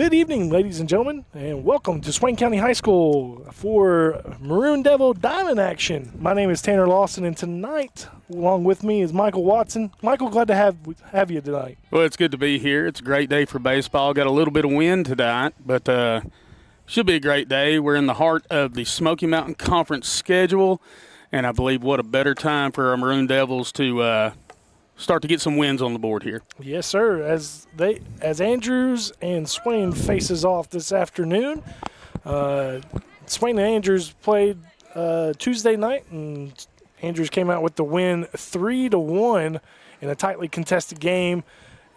Good evening, ladies and gentlemen, and welcome to Swain County High School for Maroon Devil Diamond action. My name is Tanner Lawson, and tonight, along with me is Michael Watson. Michael, glad to have you tonight. Well, it's good to be here. It's a great day for baseball. Got a little bit of wind tonight, but should be a great day. We're in the heart of the Smoky Mountain Conference schedule, and I believe what a better time for our Maroon Devils to start to get some wins on the board here. Yes, sir. As Andrews and Swain faces off this afternoon, Swain and Andrews played Tuesday night, and Andrews came out with the win 3-1 in a tightly contested game.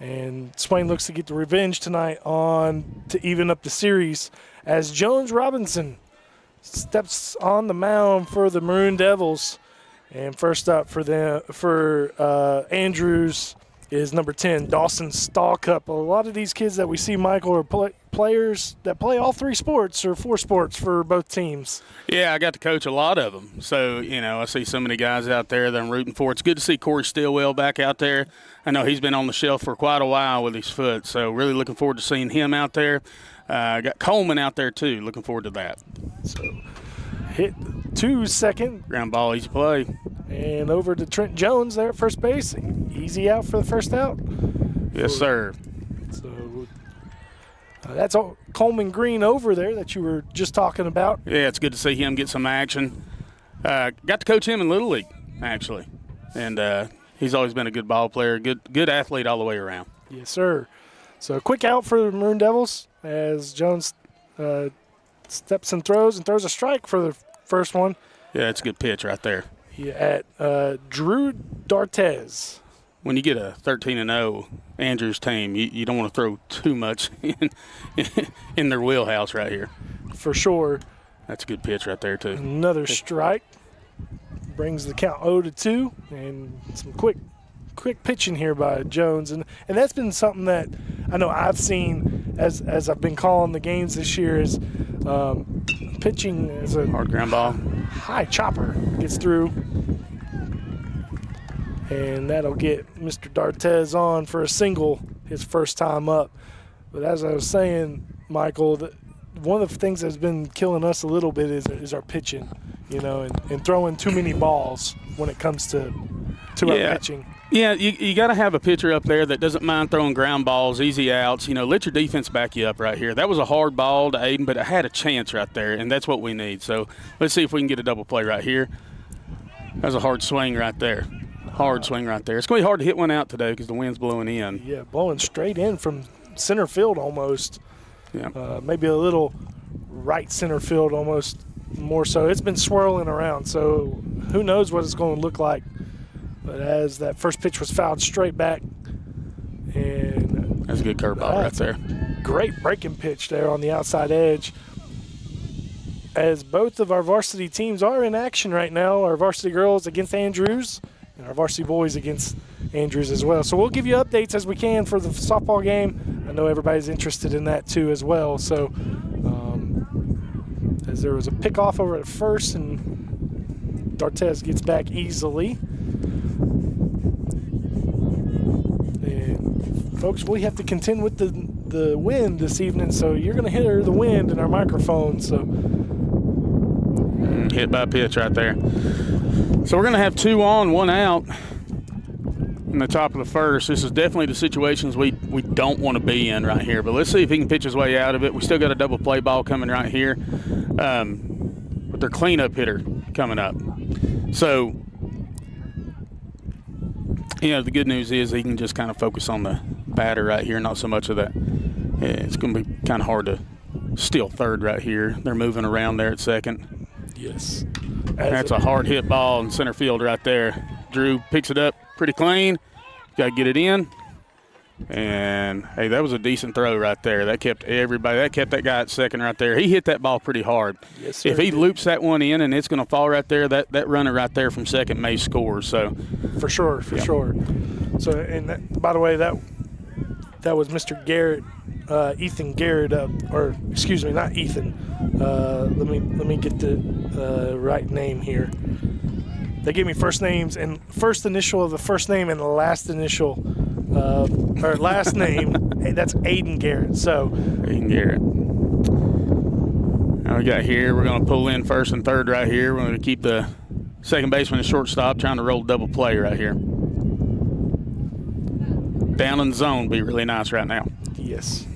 And Swain looks to get the revenge tonight to even up the series as Jones Robinson steps on the mound for the Maroon Devils. And first up for Andrews is number 10, Dawson Stallcup. A lot of these kids that we see, Michael, are players that play all three sports or four sports for both teams. Yeah, I got to coach a lot of them. So, I see so many guys out there that I'm rooting for. It's good to see Corey Stillwell back out there. I know he's been on the shelf for quite a while with his foot, so really looking forward to seeing him out there. Got Coleman out there, too. Looking forward to that. So, hit to second. Ground ball, easy play. And over to Trent Jones there at first base. Easy out for the first out. Yes, sir. So that's Coleman Green over there that you were just talking about. Yeah, it's good to see him get some action. Got to coach him in Little League, actually. And he's always been a good ball player, good athlete all the way around. Yes, sir. So a quick out for the Maroon Devils as Jones steps and throws a strike for the first one. Yeah, it's a good pitch right there. At Drew D'Artez. When you get a 13-0 Andrews team, you don't want to throw too much in their wheelhouse right here. For sure. That's a good pitch right there, too. Another strike. Brings the count 0-2. And some quick pitching here by Jones. And that's been something that I know I've seen as I've been calling the games this year is pitching as a hard ground ball. High chopper gets through. And that'll get Mr. D'Artez on for a single his first time up. But as I was saying, Michael, one of the things that's been killing us a little bit is our pitching, and throwing too many balls when it comes to our pitching. Yeah, you got to have a pitcher up there that doesn't mind throwing ground balls, easy outs. Let your defense back you up right here. That was a hard ball to Aiden, but it had a chance right there, and that's what we need. So let's see if we can get a double play right here. That was a hard swing right there. Hard swing right there. It's going to be hard to hit one out today because the wind's blowing in. Yeah, blowing straight in from center field almost. Yeah. Maybe a little right center field almost more so. It's been swirling around, so who knows what it's going to look like. But as that first pitch was fouled straight back. And that's a good curveball right there. Great breaking pitch there on the outside edge. As both of our varsity teams are in action right now, our varsity girls against Andrews and our varsity boys against Andrews as well. So we'll give you updates as we can for the softball game. I know everybody's interested in that too as well. So as there was a pickoff over at first, and D'Artez gets back easily. And folks, we have to contend with the wind this evening, so you're going to hear the wind in our microphone. So hit by pitch right there. So we're going to have 2 on, 1 out in the top of the first. This is definitely the situations we don't want to be in right here. But let's see if he can pitch his way out of it. We still got a double play ball coming right here with their cleanup hitter coming up. So, the good news is he can just kind of focus on the batter right here, not so much of that. It's going to be kind of hard to steal third right here. They're moving around there at second. Yes. That's a hard hit ball in center field right there. Drew picks it up pretty clean. Got to get it in. And, hey, that was a decent throw right there. That kept that guy at second right there. He hit that ball pretty hard. Yes, sir. If he loops that one in and it's going to fall right there, that runner right there from second may score. So for sure. So, and by the way, that was Mr. Garrett, Ethan Garrett, or excuse me, not Ethan. Let me get the right name here. They gave me first names and first initial of the first name and the last initial or last name. That's Aiden Garrett. So Aiden Garrett. Now we got here, we're going to pull in first and third right here. We're going to keep the second baseman and shortstop, trying to roll double play right here. Down in the zone would be really nice right now. yes.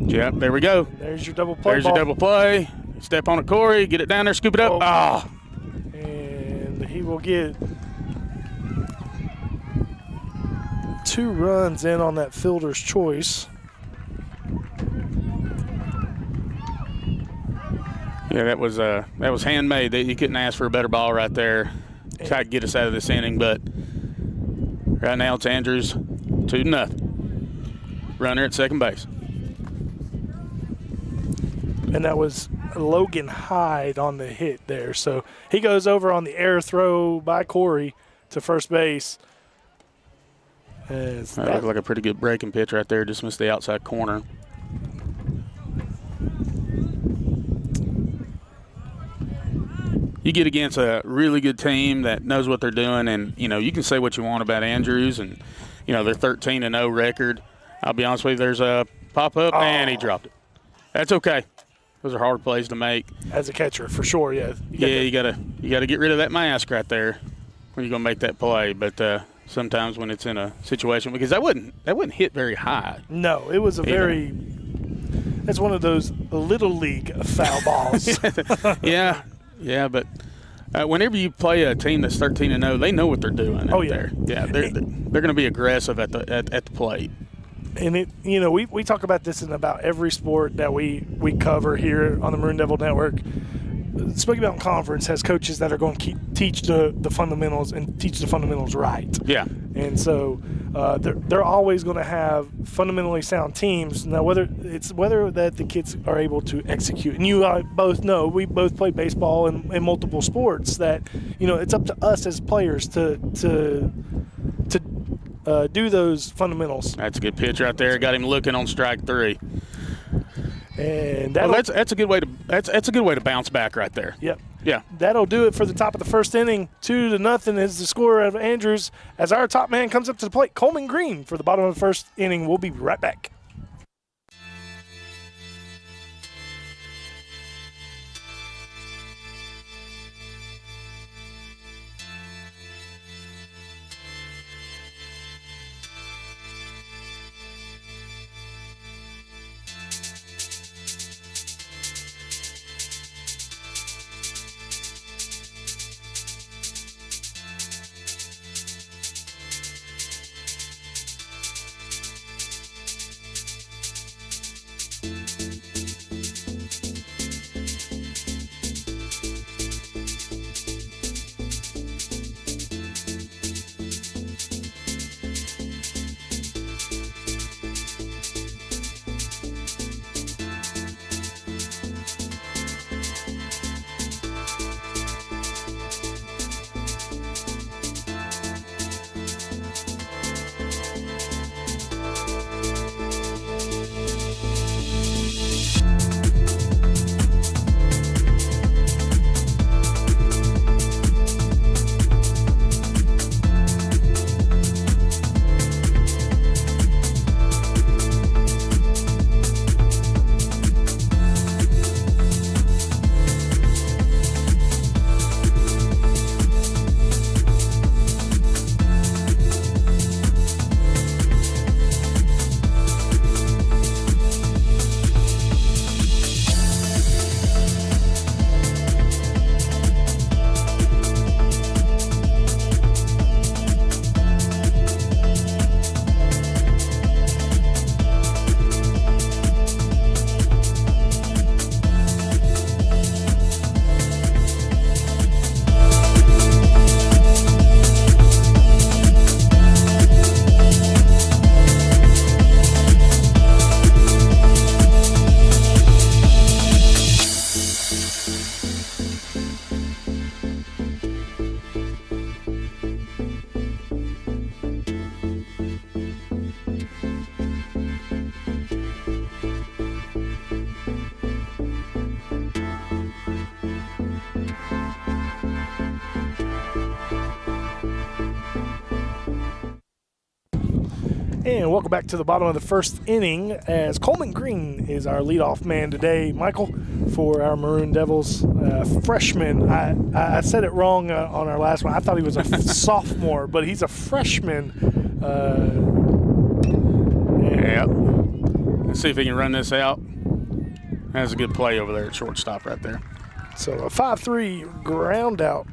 Yep, there we go. There's your double play. There's ball. your double play. Step on it, Corey. Get it down there, scoop it up. Ah. And he will get 2 runs in on that fielder's choice. Yeah, that was handmade. You couldn't ask for a better ball right there. Try to get us out of this inning, but right now it's Andrews 2-0. Runner at second base. And that was Logan Hyde on the hit there. So he goes over on the air throw by Corey to first base. That looked like a pretty good breaking pitch right there. Just missed the outside corner. You get against a really good team that knows what they're doing, and, you can say what you want about Andrews and, their 13-0 record. I'll be honest with you, there's a pop-up, and he dropped it. That's okay. Those are hard plays to make. As a catcher, for sure, yeah. You gotta get rid of that mask right there when you're gonna make that play. But sometimes when it's in a situation, because that wouldn't hit very high. No, it was that's one of those little league foul balls. Yeah, but whenever you play a team that's 13-0, they know what they're doing. Oh, yeah. There. Yeah, they're going to be aggressive at the plate. And we talk about this in about every sport that we cover here on the Maroon Devil Network. Smoky Mountain Conference has coaches that are going to teach the fundamentals and teach the fundamentals right. Yeah. And so they're always going to have fundamentally sound teams. Now, whether that the kids are able to execute, and you both know, we both play baseball and multiple sports, that it's up to us as players to do those fundamentals. That's a good pitch right there. Got him looking on strike 3. And that's a good way to bounce back right there. Yep. Yeah. That'll do it for the top of the first inning. 2-0 is the score of Andrews. As our top man comes up to the plate, Coleman Green for the bottom of the first inning. We'll be right back. And welcome back to the bottom of the first inning as Coleman Green is our leadoff man today, Michael, for our Maroon Devils. Freshman, I said it wrong on our last one. I thought he was a sophomore, but he's a freshman. Yep. Let's see if he can run this out. That's a good play over there at shortstop right there. So a 5-3 ground out.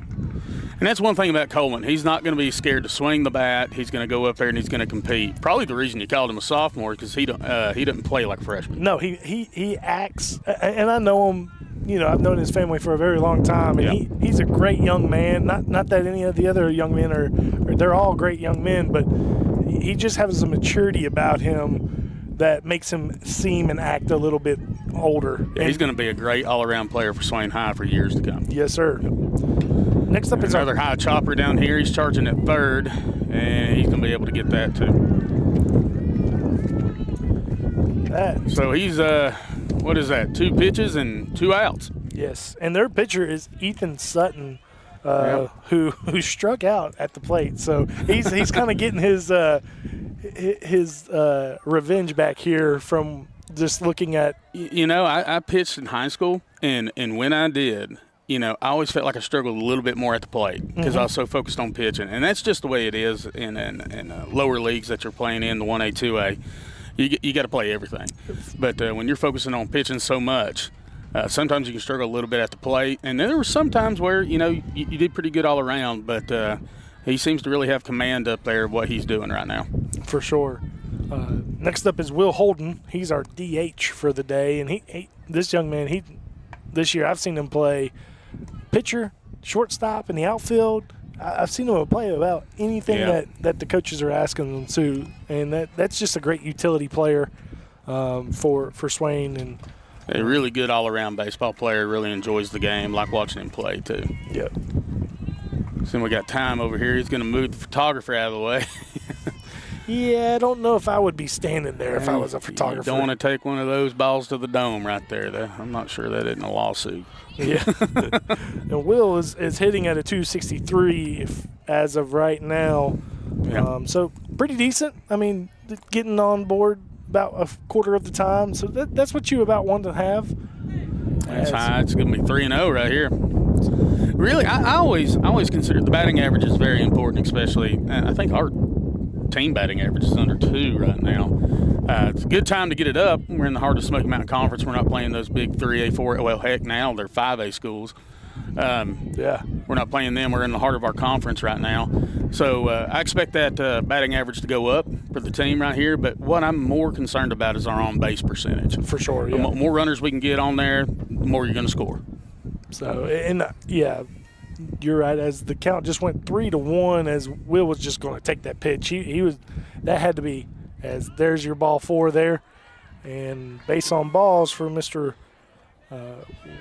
And that's one thing about Coleman. He's not going to be scared to swing the bat. He's going to go up there and he's going to compete. Probably the reason you called him a sophomore is because he doesn't play like a freshman. No, he acts, and I know him. You know, I've known his family for a very long time, and he's a great young man. Not that any of the other young men are they're all great young men, but he just has a maturity about him that makes him seem and act a little bit older. Yeah, he's going to be a great all-around player for Swain High for years to come. Yes, sir. Next up is another high chopper down here. He's charging at third, and he's going to be able to get that too. So he's what is that? 2 pitches and 2 outs. Yes, and their pitcher is Ethan Sutton, who struck out at the plate. So he's kind of getting his revenge back here from just looking at. You know, I pitched in high school, and when I did. You know, I always felt like I struggled a little bit more at the plate because I was so focused on pitching. And that's just the way it is in lower leagues that you're playing in, the 1A, 2A. You got to play everything. But when you're focusing on pitching so much, sometimes you can struggle a little bit at the plate. And then there were some times where, you know, you did pretty good all around. But he seems to really have command up there of what he's doing right now. For sure. Next up is Will Holden. He's our DH for the day. And this young man, this year I've seen him play – pitcher, shortstop, in the outfield. I've seen him play about anything that the coaches are asking them to, and that's just a great utility player for Swain. And a really good all-around baseball player. Really enjoys the game. Like watching him play too. Yep. So we got time over here. He's going to move the photographer out of the way. Yeah, I don't know if I would be standing there if I was a photographer. You don't want to take one of those balls to the dome right there. I'm not sure that isn't a lawsuit. Yeah. And Will is hitting at a 263 as of right now. Yeah. So pretty decent. I mean, getting on board about a quarter of the time. So that's what you about want to have. That's high. It's going to be 3-0 right here. Really, I always consider the batting average is very important, especially I think our team batting average is under 2 right now. It's a good time to get it up. We're in the heart of Smoky Mountain Conference. We're not playing those big 3A, 4A. Well, heck, now they're 5A schools. We're not playing them. We're in the heart of our conference right now. So I expect that batting average to go up for the team right here. But what I'm more concerned about is our on-base percentage. For sure, yeah. The more runners we can get on there, the more you're going to score. So, and you're right. As the count just went 3-1, as Will was just going to take that pitch. He was that had to be as there's your ball 4 there, and base on balls for Mr.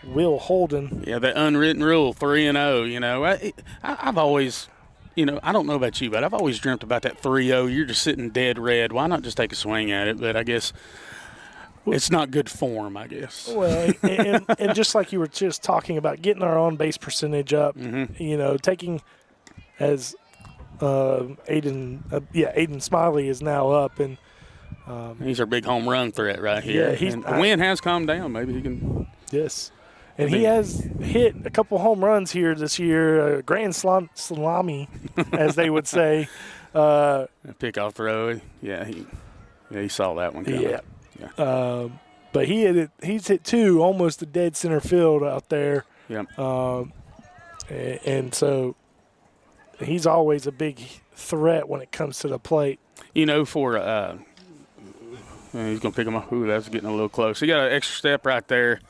Will Holden. Yeah, the unwritten rule 3-0. You know, I've always, you know, I don't know about you, but I've always dreamt about that 3-0. You're just sitting dead red. Why not just take a swing at it? But I guess. It's not good form, I guess. Well, and just like you were just talking about, getting our on-base percentage up, you know, taking as Aiden Smiley is now up. And he's our big home run threat right here. Yeah, the wind has calmed down. Maybe he can. Yes. And he has hit a couple home runs here this year, grand salami, as they would say. A pickoff throw. Yeah, he saw that one coming. Yeah. Yeah. But he's hit 2 almost to dead center field out there. Yeah. And so he's always a big threat when it comes to the plate. You know, for he's gonna pick him up. Ooh, that's getting a little close. He got an extra step right there,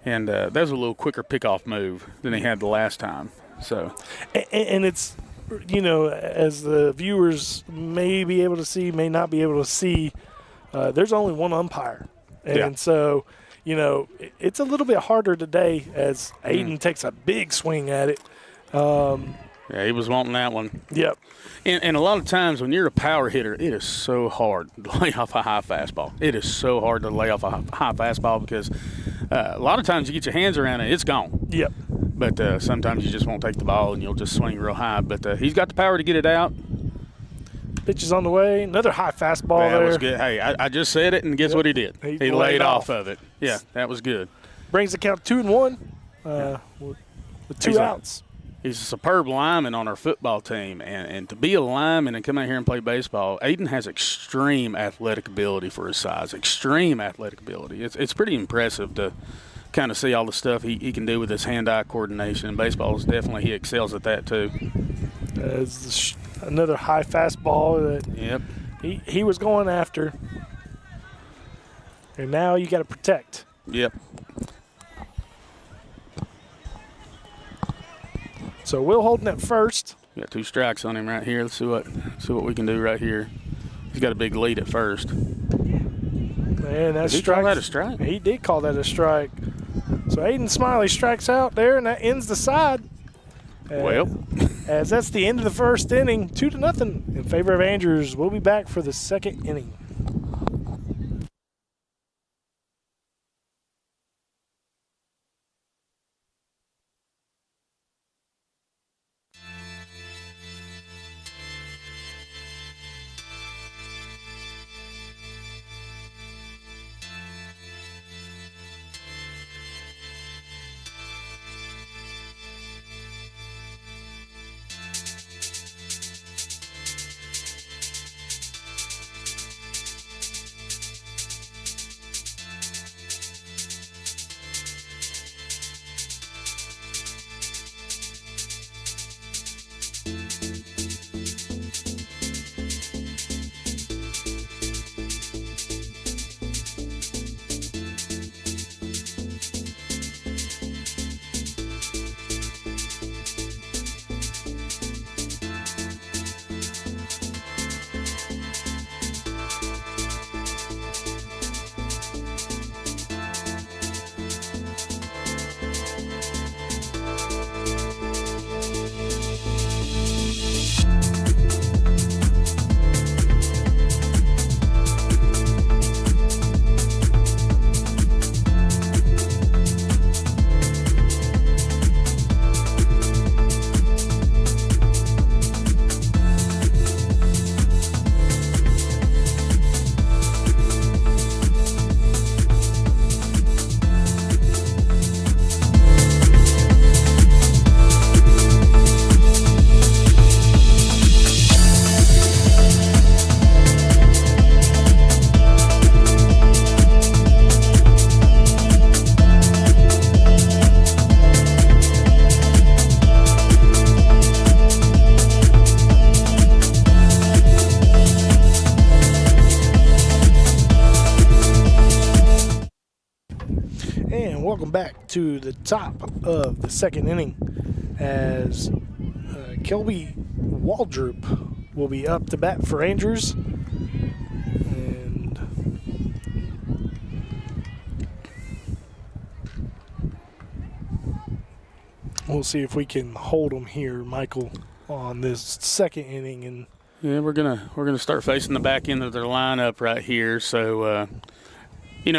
and that was a little quicker pickoff move than he had the last time. So, and it's, you know, as the viewers may be able to see, may not be able to see. There's only one umpire. And so, you know, it's a little bit harder today as Aiden takes a big swing at it. He was wanting that one. Yep. And a lot of times when you're a power hitter, it is so hard to lay off a high fastball. It is so hard to lay off a high fastball because a lot of times you get your hands around it, it's gone. Yep. But sometimes you just won't take the ball and you'll just swing real high. But he's got the power to get it out. Pitch is on the way. Another high fastball That there. was good. Hey, I just said it, and guess what he did? He laid off of it. Yeah, that was good. Brings the count 2-1 with two outs. He's a superb lineman on our football team, and to be a lineman and come out here and play baseball, Aiden has extreme athletic ability for his size, extreme athletic ability. It's pretty impressive to kind of see all the stuff he can do with his hand-eye coordination. And baseball is definitely, he excels at that too. Another high fastball that he was going after. And now you got to protect. Yep. So Will holding at first. Got 2 strikes on him right here. Let's see what we can do right here. He's got a big lead at first. Man, that's Did he call that a strike? He did call that a strike. So Aiden Smiley strikes out there, and that ends the side. As that's the end of the first inning, 2-0 in favor of Andrews. We'll be back for the second inning. Welcome back to the top of the second inning as Kelby Waldrop will be up to bat for Andrews. And we'll see if we can hold him here, Michael, on this second inning. And yeah, we're gonna start facing the back end of their lineup right here. So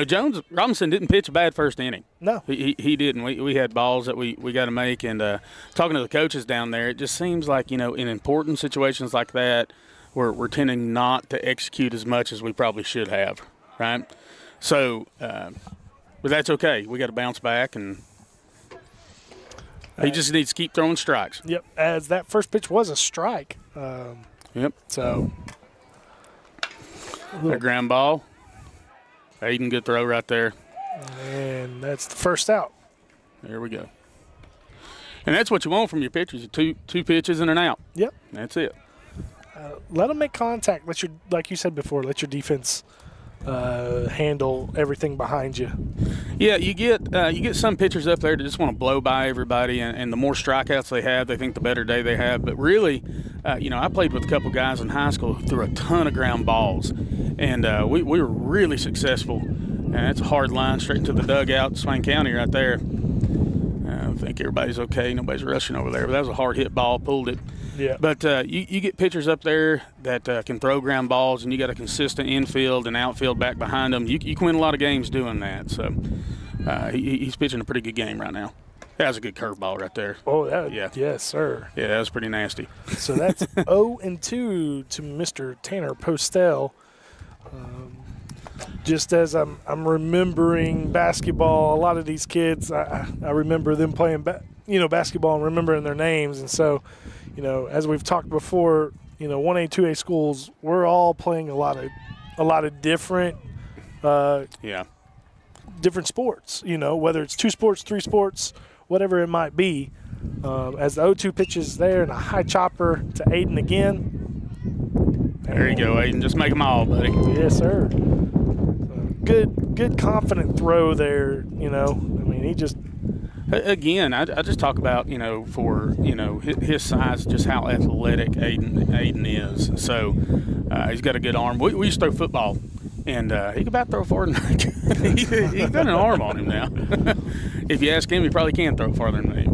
Jones Robinson didn't pitch a bad first inning. No, he didn't. We had balls that we got to make, and talking to the coaches down there, it just seems like in important situations like that, we're tending not to execute as much as we probably should have, right? So, but that's okay. We got to bounce back, and he just needs to keep throwing strikes. Yep, as that first pitch was a strike. Yep. So a ground ball. Aiden, good throw right there. And that's the first out. There we go. And that's what you want from your pitchers, two pitches and an out. Yep. That's it. Let them make contact. Like you said before, let your defense handle everything behind you. Yeah, you get some pitchers up there that just want to blow by everybody, and the more strikeouts they have, they think the better day they have. But really, I played with a couple guys in high school who threw a ton of ground balls, and we were really successful. And that's a hard line straight into the dugout, Swain County right there. I think everybody's okay. Nobody's rushing over there, but that was a hard hit ball, pulled it. Yeah. But you get pitchers up there that can throw ground balls, and you got a consistent infield and outfield back behind them. You can win a lot of games doing that. So he's pitching a pretty good game right now. That was a good curveball right there. Oh, Yeah. Yes, sir. Yeah, that was pretty nasty. So that's 0-2 to Mr. Tanner Postel. Just as I'm remembering basketball, a lot of these kids, I remember them playing basketball and remembering their names. And so, as we've talked before, 1A, 2A schools, we're all playing a lot of different different sports, whether it's 2 sports, 3 sports, whatever it might be. As the 0-2 pitches there and a high chopper to Aiden again. There you go, Aiden. Just make them all, buddy. Yes, sir. Good confident throw there, he just. Again, I just talk about, for, his size, just how athletic Aiden is. So he's got a good arm. We used to throw football, and he could about throw farther than he's got an arm on him now. If you ask him, he probably can throw farther than me.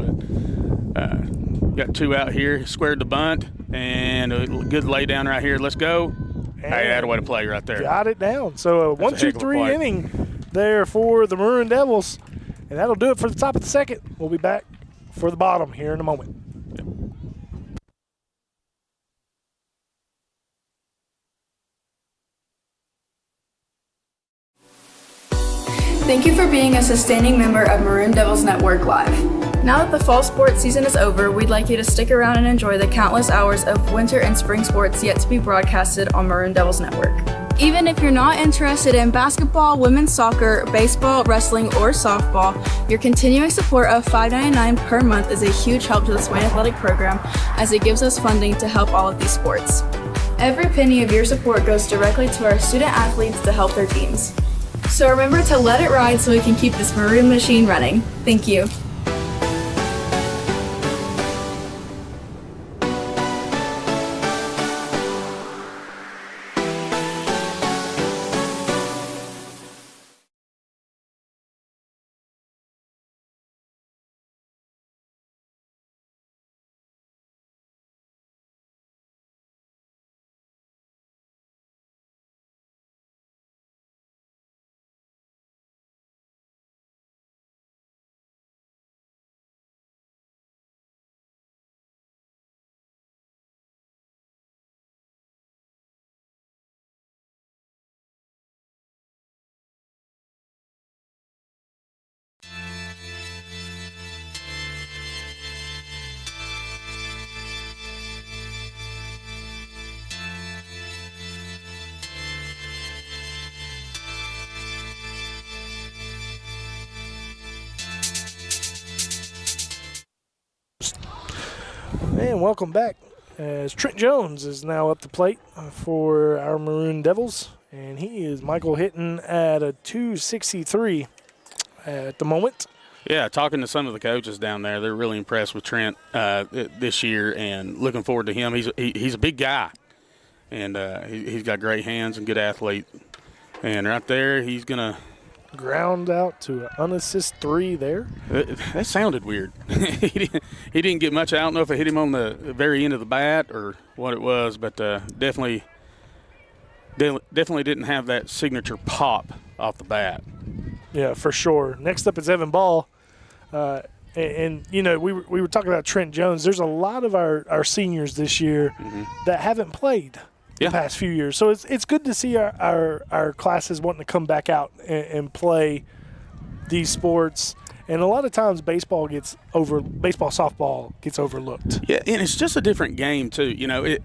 But got 2 out here, squared the bunt, and a good lay down right here. Let's go. Hey, that a way to play right there. Got it down. So a 1-2-3 inning there for the Maroon Devils. And that'll do it for the top of the second. We'll be back for the bottom here in a moment. Thank you for being a sustaining member of Maroon Devils Network Live. Now that the fall sports season is over, we'd like you to stick around and enjoy the countless hours of winter and spring sports yet to be broadcasted on Maroon Devils Network. Even if you're not interested in basketball, women's soccer, baseball, wrestling, or softball, your continuing support of $5.99 per month is a huge help to the Swain Athletic Program as it gives us funding to help all of these sports. Every penny of your support goes directly to our student athletes to help their teams. So remember to let it ride so we can keep this Maroon machine running. Thank you. And welcome back as Trent Jones is now up the plate for our Maroon Devils. And he is Michael hitting at a 263 at the moment. Yeah, talking to some of the coaches down there, they're really impressed with Trent this year and looking forward to him. He's a big guy, and he's got great hands and good athlete. And right there, he's going to ground out to an unassist 3 there. That sounded weird. He didn't get much. I don't know if it hit him on the very end of the bat or what it was, but definitely didn't have that signature pop off the bat. Yeah, for sure. Next up is Evan Ball. And we were talking about Trent Jones. There's a lot of our seniors this year that haven't played the past few years. So it's good to see our classes wanting to come back out and play these sports. And a lot of times baseball, softball gets overlooked. Yeah, and it's just a different game too.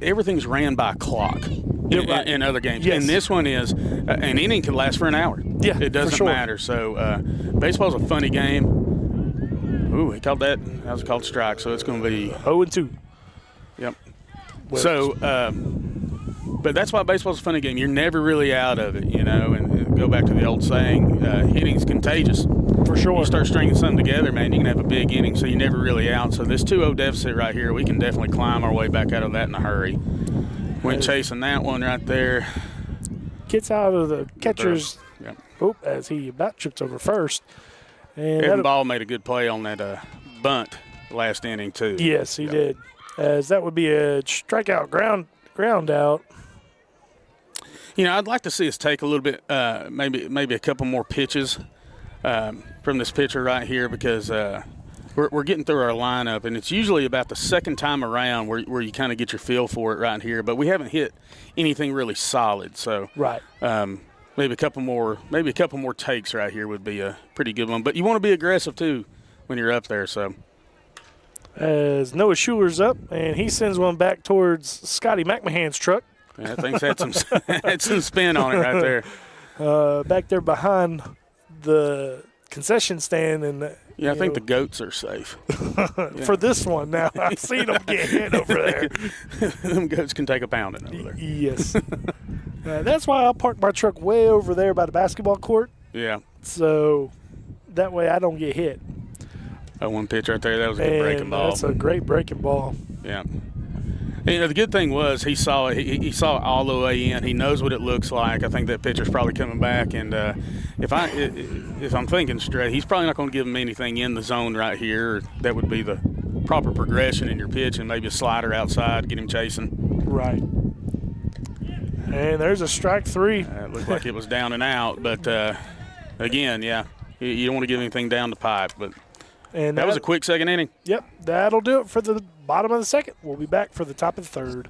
Everything's ran by clock in other games. Yes. And this one is an inning can last for an hour. Yeah, it doesn't matter. So baseball's a funny game. Ooh, he called that. That was a called strike. So it's going to be 0-2. Yep. So, but that's why baseball's a funny game. You're never really out of it, And go back to the old saying, hitting's contagious. For sure. You start stringing something together, man, you can have a big inning, so you're never really out. So this 2-0 deficit right here, we can definitely climb our way back out of that in a hurry. Went chasing that one right there. Gets out of the catcher's as he about trips over first. And Evan Ball made a good play on that bunt last inning too. Yes, he did. As that would be a strikeout, ground out. I'd like to see us take a little bit, maybe a couple more pitches from this pitcher right here because we're getting through our lineup, and it's usually about the second time around where you kind of get your feel for it right here. But we haven't hit anything really solid, so Right. maybe a couple more takes right here would be a pretty good one. But you want to be aggressive too when you're up there. So As Noah Schuler's up, and he sends one back towards Scotty McMahon's truck. yeah, that thing's had some spin on it right there. Back there behind the concession stand, and Yeah, I think the goats are safe. for this one now, I've seen them get hit over there. Them goats can take a pounding over there. Yes. That's why I'll park my truck way over there by the basketball court, Yeah. so that way I don't get hit. That one pitch right there, that was a good breaking ball. That's a great breaking ball. Yeah. You know, the good thing was he saw it. He saw it all the way in. He knows what it looks like. I think that pitcher's probably coming back. And if I'm thinking straight, he's probably not going to give him anything in the zone right here. That would be the proper progression in your pitch, and maybe a slider outside, get him chasing. Right. And there's a strike three. It looked like it was down and out. But, again, yeah, you don't want to give anything down the pipe. But And that was a quick second inning. Yep, that'll do it for the bottom of the second. We'll be back for the top of the third.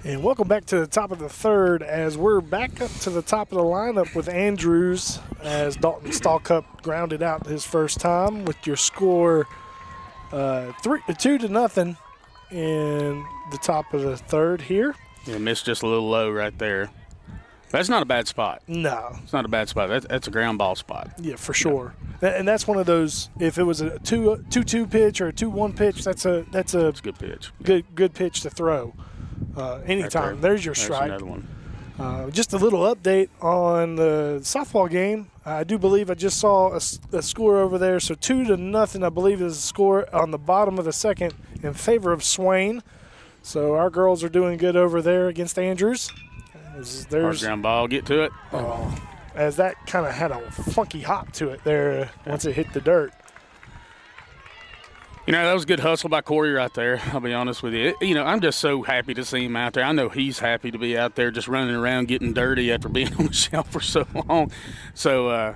And welcome back to the top of the third as we're back up to the top of the lineup with Andrews as Dalton Stallcup grounded out his first time with your score 2-0 in the top of the third here. Yeah, missed just a little low right there. That's not a bad spot. No. It's not a bad spot. That's a ground ball spot. Yeah, for sure. And that's one of those, if it was a 2-2 pitch or a 2-1 pitch, that's a good pitch. Good pitch to throw. Anytime. Right There's your There's strike. another one. Just a little update on the softball game. I do believe I just saw a score over there. So 2-0, I believe, is the score on the bottom of the second in favor of Swain. So our girls are doing good over there against Andrews. Hard ground ball. Get to it. As that kind of had a funky hop to it there once it hit the dirt. That was good hustle by Corey right there. I'll be honest with you. I'm just so happy to see him out there. I know he's happy to be out there just running around getting dirty after being on the shelf for so long. So,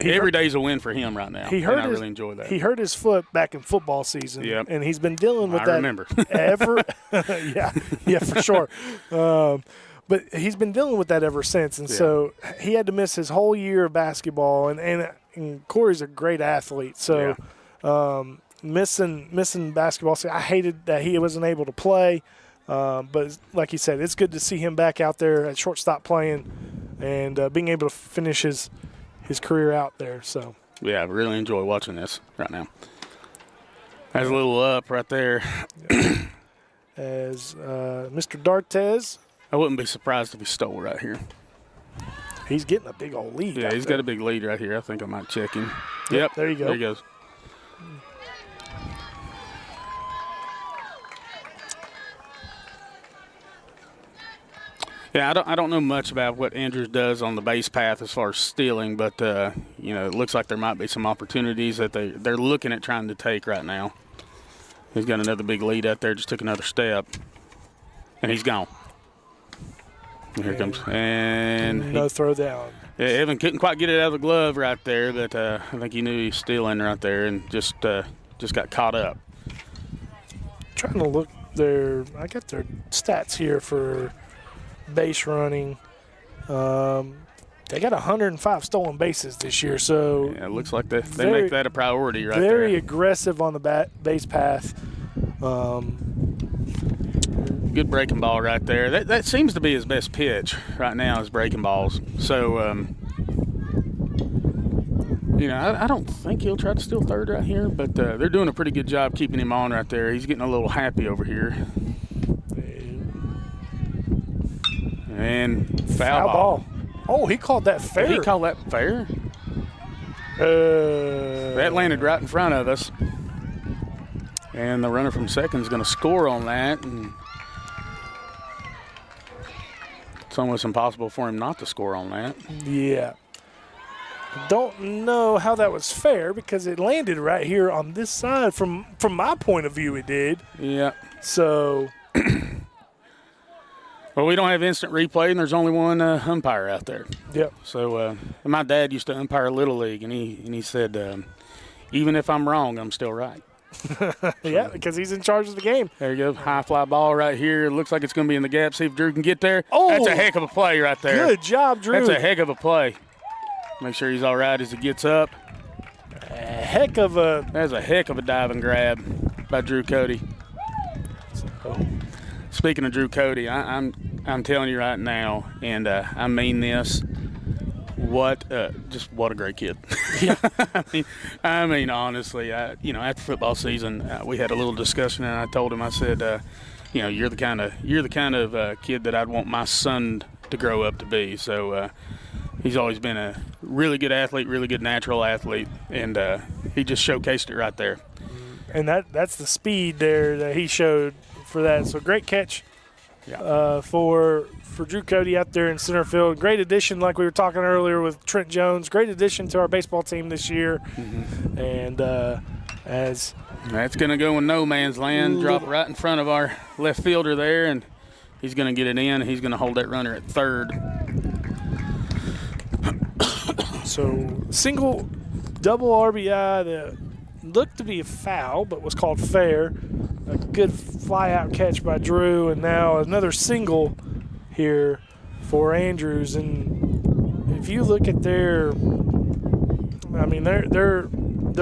every day's a win for him right now. I really enjoy that. He hurt his foot back in football season, and he's been dealing with that. I remember. Yeah, for sure. But he's been dealing with that ever since, and so he had to miss his whole year of basketball. And Corey's a great athlete, so missing basketball. So I hated that he wasn't able to play, but like you said, it's good to see him back out there at shortstop playing and being able to finish his career out there. So I really enjoy watching this right now. That's a little up right there. As Mr. D'Artes. I wouldn't be surprised if he stole right here. He's getting a big old lead. Yeah, he's got a big lead right here. I think I might check him. Yep, there you go. There he goes. Yeah, I don't know much about what Andrews does on the base path as far as stealing, but it looks like there might be some opportunities that they're looking at trying to take right now. He's got another big lead out there. Just took another step, and he's gone. Here it comes. And no throw down. Yeah, Evan couldn't quite get it out of the glove right there, but I think he knew he was stealing right there and just got caught up. Trying to look I got their stats here for base running. They got 105 stolen bases this year, so it looks like they make that a priority right there. Very aggressive on the base path. Good breaking ball right there. That seems to be his best pitch right now is breaking balls. So, I don't think he'll try to steal third right here, but they're doing a pretty good job keeping him on right there. He's getting a little happy over here. And foul ball. Oh, he called that fair. Did he call that fair? That landed right in front of us. And the runner from second is going to score on that. And it's almost impossible for him not to score on that. Yeah. Don't know how that was fair because it landed right here on this side. From my point of view, it did. Yeah. So. Well, we don't have instant replay, and there's only one umpire out there. Yep. So my dad used to umpire Little League, and he said, even if I'm wrong, I'm still right. Yeah, because he's in charge of the game. There you go. High fly ball right here. It looks like it's going to be in the gap. See if Drew can get there. Oh, that's a heck of a play right there. Good job, Drew. That's a heck of a play. Make sure he's all right as he gets up. That's a heck of a diving grab by Drew Cody. Speaking of Drew Cody, I'm telling you right now, and I mean this. What a great kid. Yeah. I mean, honestly, after football season, we had a little discussion, and I told him, I said, you're the kind of kid that I'd want my son to grow up to be. So he's always been a really good athlete, really good natural athlete, and he just showcased it right there. And that's the speed there that he showed for that. So great catch for Drew Cody out there in center field. Great addition, like we were talking earlier with Trent Jones. Great addition to our baseball team this year. Mm-hmm. And as that's going to go in no man's land, drop right in front of our left fielder there, and he's going to get it in. He's going to hold that runner at third. So single, double RBI that looked to be a foul, but was called fair. A good fly-out catch by Drew, and now another single here for Andrews. And if you look at their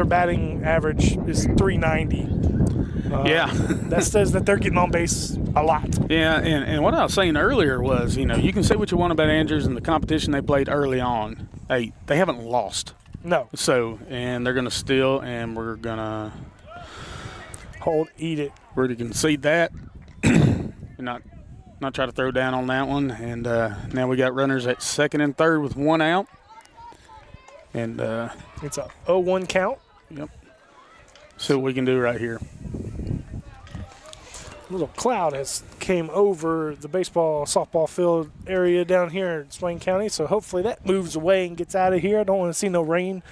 batting average is .390. Yeah. That says that they're getting on base a lot. Yeah, and what I was saying earlier was, you can say what you want about Andrews and the competition they played early on. They haven't lost. No. So, and they're going to steal, and we're going to eat it. We're going to concede that and not try to throw down on that one. And now we got runners at second and third with one out. And it's a 0-1 count. Yep. See what we can do right here. A little cloud has came over the softball field area down here in Swain County, so hopefully that moves away and gets out of here. I don't want to see no rain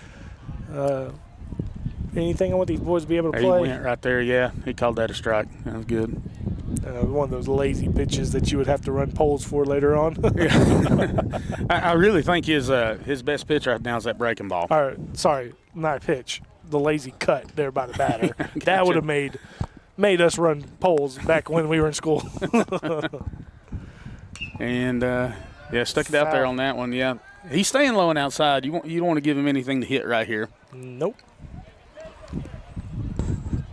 anything I want these boys to be able to He play. went right there, yeah. He called that a strike. That was good. One of those lazy pitches that you would have to run poles for later on. I really think his best pitch right now is that breaking ball. All right, sorry, not pitch. The lazy cut there by the batter. That would have made us run poles back when we were in school. And, stuck it out there on that one, yeah. He's staying low and outside. You don't want to give him anything to hit right here. Nope.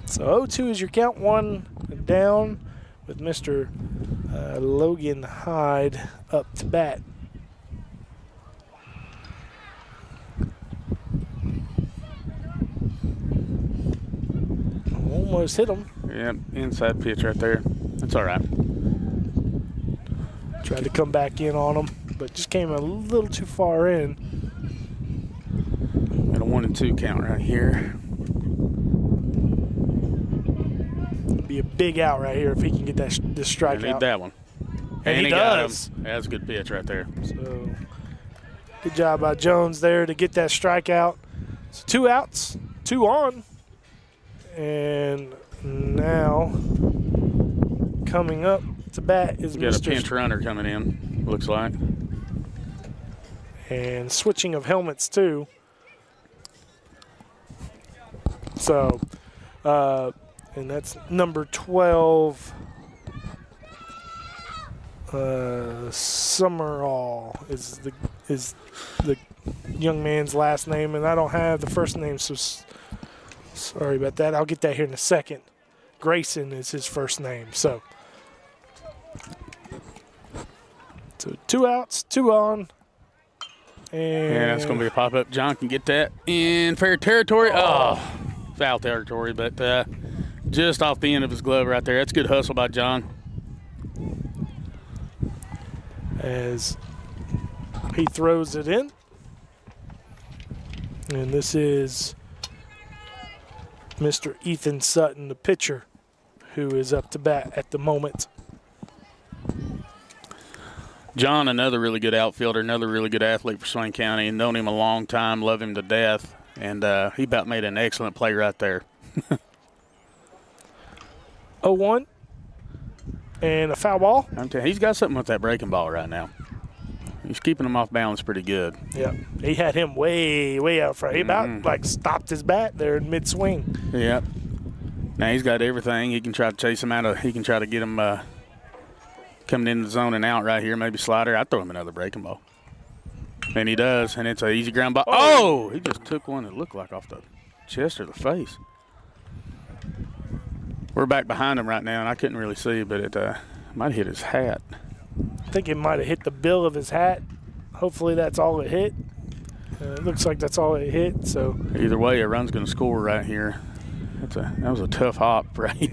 So 0-2 is your count, 1 down with Mr. Logan Hyde up to bat. Almost hit him. Yep, inside pitch right there. That's all right. Tried to come back in on him, but just came a little too far in. Got a 1-2 count right here. Be a big out right here if he can get this strikeout. I need that one. And he does. Got him. That's a good pitch right there. So good job by Jones there to get that strikeout. So 2 outs, 2 on. And now coming up to bat is We got Mr. a pinch runner coming in, looks like. And switching of helmets too. So, and that's number 12, Summerall is the young man's last name, and I don't have the first name, so sorry about that. I'll get that here in a second. Grayson is his first name. So 2 outs, 2 on. And that's going to be a pop-up. John can get that in fair territory. Oh, foul territory, but just off the end of his glove right there. That's good hustle by John. As he throws it in. And this is Mr. Ethan Sutton, the pitcher, who is up to bat at the moment. John, another really good outfielder, another really good athlete for Swain County, and known him a long time, love him to death, and he about made an excellent play right there. 0-1 and a foul ball. I'm telling you, he's got something with that breaking ball right now. He's keeping him off balance pretty good. Yeah, he had him way out front. He about stopped his bat there in mid-swing. Yep. Now he's got everything. He can try to chase him out of. He can try to get him coming in the zone and out right here. Maybe slider. I'd throw him another breaking ball. And he does, and it's an easy ground ball. Oh! He just took one that looked like off the chest or the face. We're back behind him right now, and I couldn't really see, but it might hit his hat. I think it might have hit the bill of his hat. Hopefully that's all it hit. It looks like that's all it hit. So either way, a run's going to score right here. That was a tough hop, right?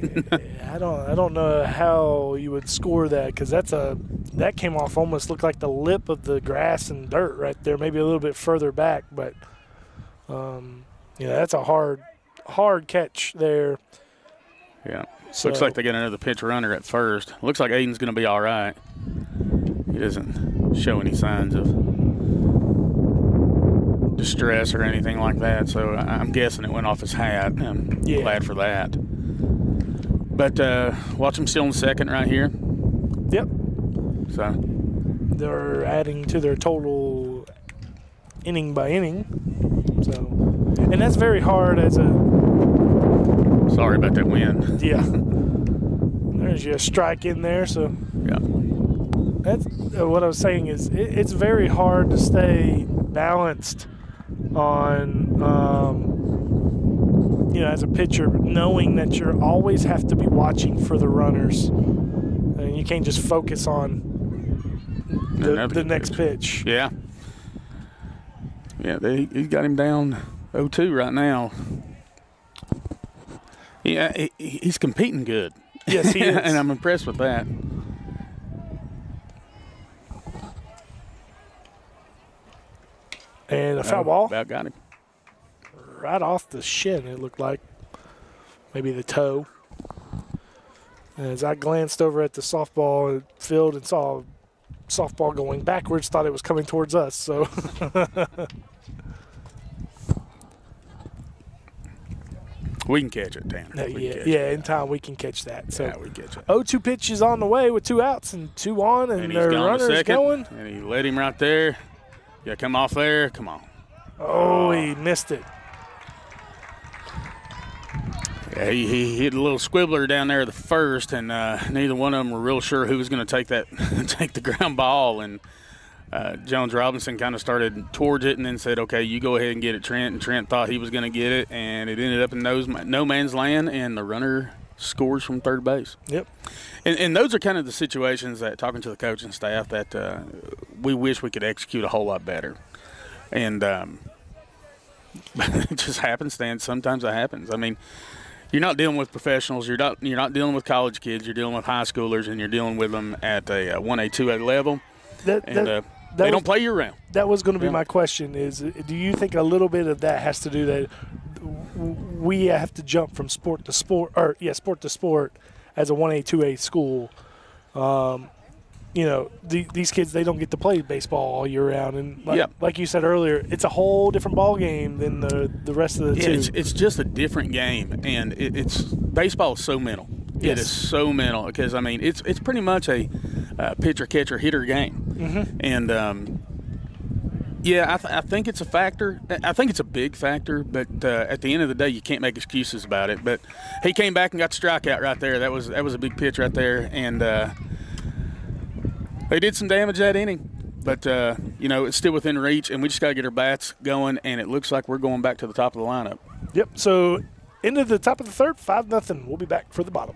I don't know how you would score that, because that came off almost looked like the lip of the grass and dirt right there, maybe a little bit further back, but that's a hard catch there. Yeah. So, looks like they got another pitch runner at first. Looks like Aiden's going to be all right. He doesn't show any signs of distress or anything like that, so I'm guessing it went off his hat. I'm glad for that. But watch him still in second right here. Yep. So they're adding to their total inning by inning. So, and that's very hard as a. Sorry about that wind. Yeah. There's your strike in there, so. Yeah. That's what I was saying is it's very hard to stay balanced on, as a pitcher, knowing that you always have to be watching for the runners, and you can't just focus on the next pitch. Yeah. Yeah, he's got him down 0-2 right now. Yeah, he's competing good. Yes, he is. And I'm impressed with that. And a foul ball. About got him. Right off the shin, it looked like. Maybe the toe. As I glanced over at the softball field and saw softball going backwards, thought it was coming towards us. So We can catch it, Tanner. In time we can catch that. So yeah, we catch it. 0-2 pitch is on the way with 2 outs and 2 on, and their runner's going. And he let him right there. Yeah, come off there. Come on. Oh, he missed it. Yeah, he hit a little squibbler down there at the first, and neither one of them were real sure who was going to take the ground ball. And Jones Robinson kind of started towards it and then said, okay, you go ahead and get it, Trent. And Trent thought he was going to get it, and it ended up in no man's land, and the runner scores from third base. Yep. And those are kind of the situations that, talking to the coaching staff, that we wish we could execute a whole lot better. And it just happenstance. Sometimes it happens. I mean, you're not dealing with professionals. You're not dealing with college kids. You're dealing with high schoolers, and you're dealing with them at a 1A, 2A level. They don't play year-round. That was going to be my question is, do you think a little bit of that has to do that we have to jump from sport to sport as a 1A, 2A school? These kids, they don't get to play baseball all year round. And like you said earlier, it's a whole different ball game than the rest of the two. It's just a different game, and it's baseball is so mental. Yes. It is so mental because, I mean, it's pretty much a pitcher, catcher, hitter game. Mm-hmm. And, I think it's a factor. I think it's a big factor, but at the end of the day, you can't make excuses about it. But he came back and got the strikeout right there. That was a big pitch right there, and they did some damage that inning. But, it's still within reach, and we just got to get our bats going, and it looks like we're going back to the top of the lineup. Yep, so into the top of the third, 5-0. We'll be back for the bottom.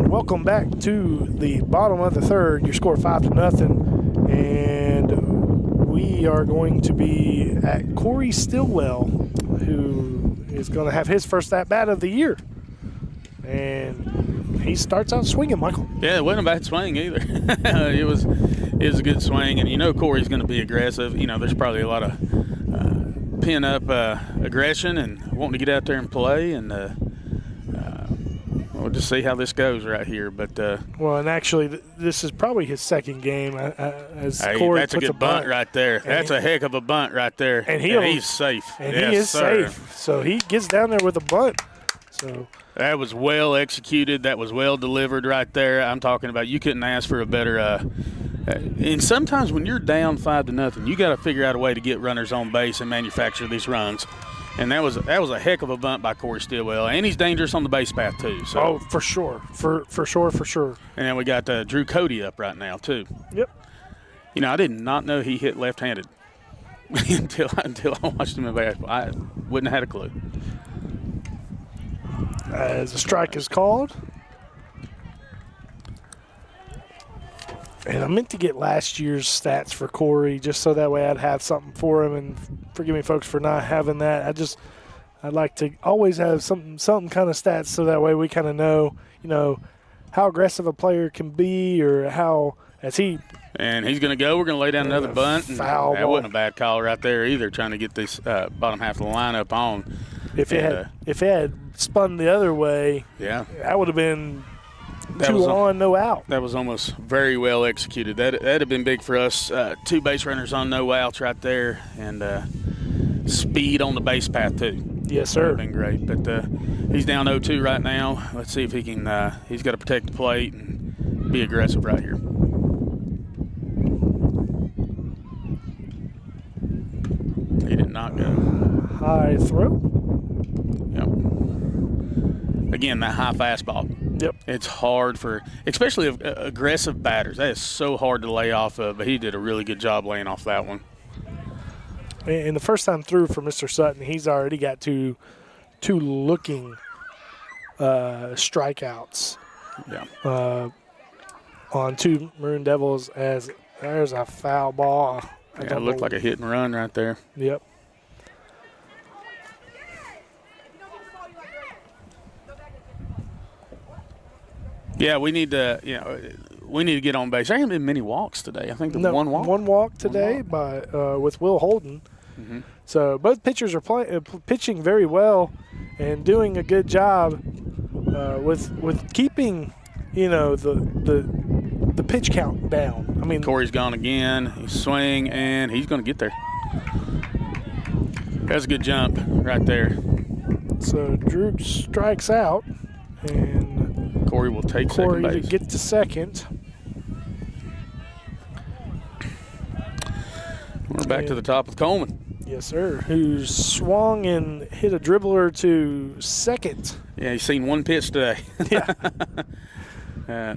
Welcome back to the bottom of the third. Your score 5-0, and we are going to be at Corey Stillwell, who is going to have his first at-bat of the year. And he starts out swinging, Michael. Yeah, it wasn't a bad swing either. it was a good swing, and Corey's going to be aggressive. There's probably a lot of pin-up aggression and wanting to get out there and play, and we'll just see how this goes right here. But and actually, this is probably his second game. Corey that's a good bunt right there. That's a heck of a bunt right there. And he's safe. And he is safe. So he gets down there with a bunt. So that was well executed. That was well delivered right there. I'm talking about, you couldn't ask for a better. And sometimes when you're down 5-0, you got to figure out a way to get runners on base and manufacture these runs. And that was a heck of a bunt by Corey Stillwell, and he's dangerous on the base path too. So. Oh, for sure, for sure. And then we got Drew Cody up right now too. Yep. I did not know he hit left-handed until I watched him in baseball. I wouldn't have had a clue. As a strike is called, And I meant to get last year's stats for Corey just so that way I'd have something for him. And forgive me, folks, for not having that. I'd like to always have some kind of stats so that way we kind of know, how aggressive a player can be or how as he. And he's going to go. We're going to lay down another bunt. Foul that ball. wasn't a bad call right there either, trying to get this bottom half of the lineup on. If it had spun the other way, yeah, that would have been two on, no out. That was almost very well executed. That'd have been big for us. 2 base runners on, no outs right there, and speed on the base path too. Yes, sir. That would have been great. But he's down 0-2 right now. Let's see if he can. He's got to protect the plate and be aggressive right here. He did not go. High throw. Yep. Again, that high fastball. Yep. It's hard for, especially aggressive batters. That is so hard to lay off of, but he did a really good job laying off that one. And the first time through for Mr. Sutton, he's already got two looking strikeouts. Yeah. On 2 Maroon Devils as there's a foul ball. Yeah, it looked like a hit and run right there. Yep. Yeah, we need to, get on base. There haven't been many walks today. I think there's one walk. One walk today with Will Holden. Mm-hmm. So both pitchers are pitching very well and doing a good job with keeping, the pitch count down. I mean, Corey's gone again. He's swing, and he's going to get there. That's a good jump right there. So Drew strikes out, and Corey will take second base. To get to second. We're back to the top with Coleman. Yes, sir. Who swung and hit a dribbler to second. Yeah, he's seen one pitch today. Yeah.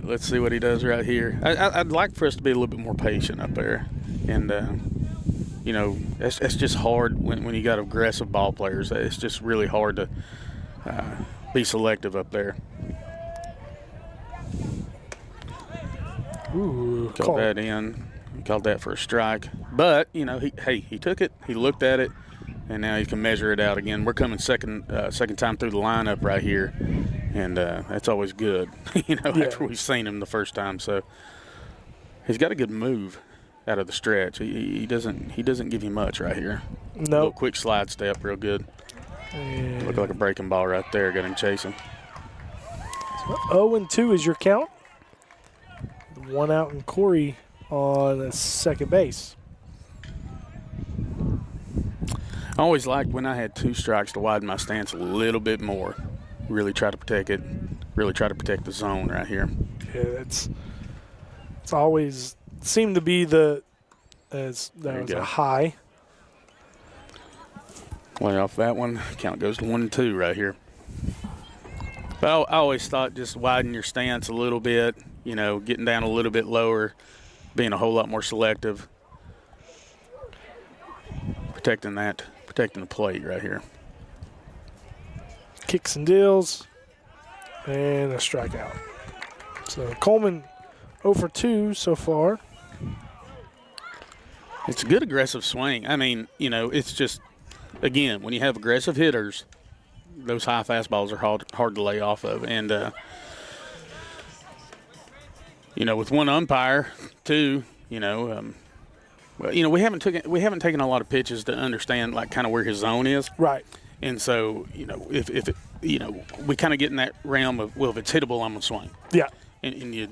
Let's see what he does right here. I'd like for us to be a little bit more patient up there. And, that's just hard when you got aggressive ball players. It's just really hard to be selective up there. Ooh, Called that in. Called that for a strike. But, he took it. He looked at it. And now he can measure it out again. We're coming second time through the lineup right here. And that's always good, after we've seen him the first time. So he's got a good move out of the stretch. He doesn't give you much right here. No. Little quick slide step, real good. Looked like a breaking ball right there. Got him chasing. 0-2 is your count. 1 out and Corey on second base. I always liked when I had 2 strikes to widen my stance a little bit more. Really try to protect it. Really try to protect the zone right here. Yeah, it's always seemed to be that was a high. Way off that one. Count goes to 1-2 right here. But I always thought just widen your stance a little bit, getting down a little bit lower, being a whole lot more selective. Protecting the plate right here. Kicks and deals, and a strikeout. So Coleman 0 for 2 so far. It's a good aggressive swing. I mean, it's just, again, when you have aggressive hitters, those high fastballs are hard to lay off of. And, with one umpire, too, we haven't taken a lot of pitches to understand, like, kind of where his zone is. Right. And so, if we kind of get in that realm of, well, if it's hittable, I'm going to swing. Yeah. And you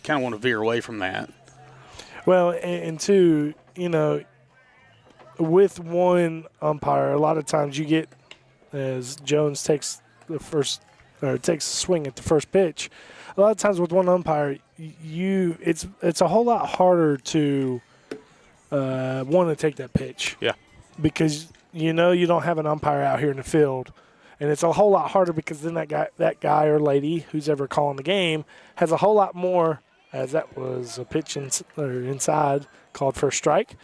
kind of want to veer away from that. Well, and two, with one umpire, a lot of times you get, as Jones takes takes a swing at the first pitch, a lot of times with one umpire, it's a whole lot harder to want to take that pitch. Yeah. Because you don't have an umpire out here in the field, and it's a whole lot harder because then that guy or lady who's ever calling the game has a whole lot more, as that was a pitch inside called for a strike.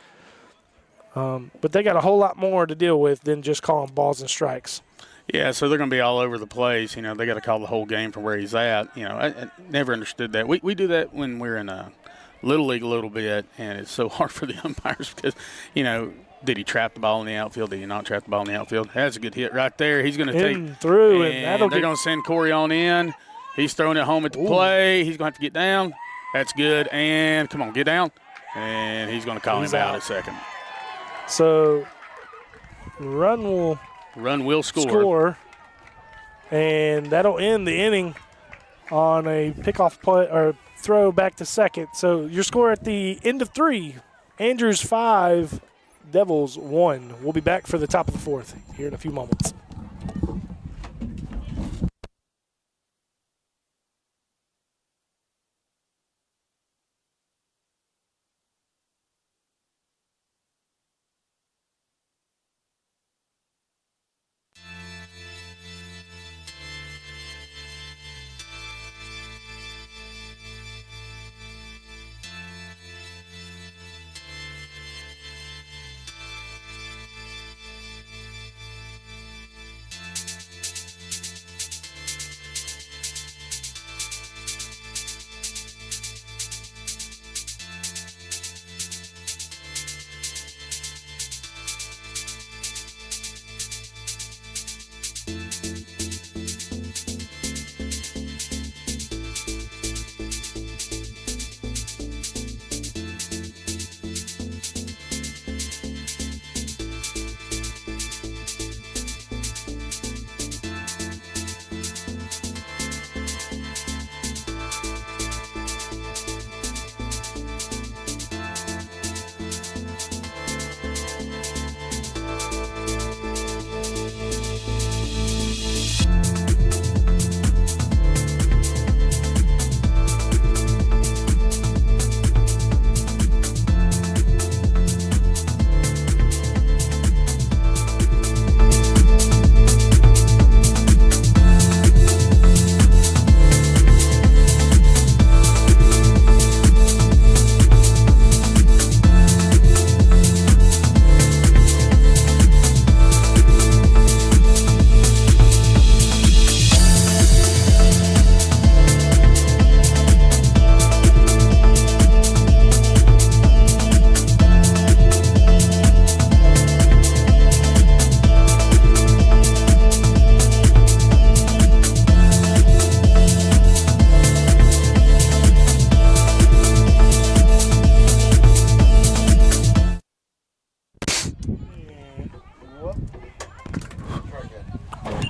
But they got a whole lot more to deal with than just calling balls and strikes. Yeah, so they're going to be all over the place. They got to call the whole game from where he's at. I never understood that. We do that when we're in Little League a little bit, and it's so hard for the umpires because, did he trap the ball in the outfield? Did he not trap the ball in the outfield? That's a good hit right there. He's going to take through, and they're going to send Corey on in. He's throwing it home at the play. He's going to have to get down. That's good. And come on, get down. And he's going to call him out at second. So run will score, and that'll end the inning on a pickoff play or throw back to second. So your score at the end of 3, Andrews 5, Devils 1. We'll be back for the top of the 4th here in a few moments.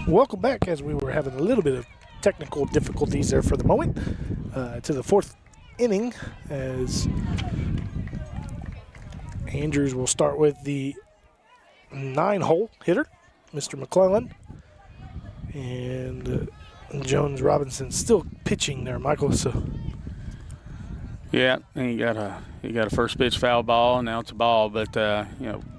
Welcome back, as we were having a little bit of technical difficulties there for the moment, to the 4th inning, as Andrews will start with the 9-hole hitter, Mr. McClellan, and Jones Robinson still pitching there, Michael. So yeah, and he got a first pitch foul ball, and now it's a ball. But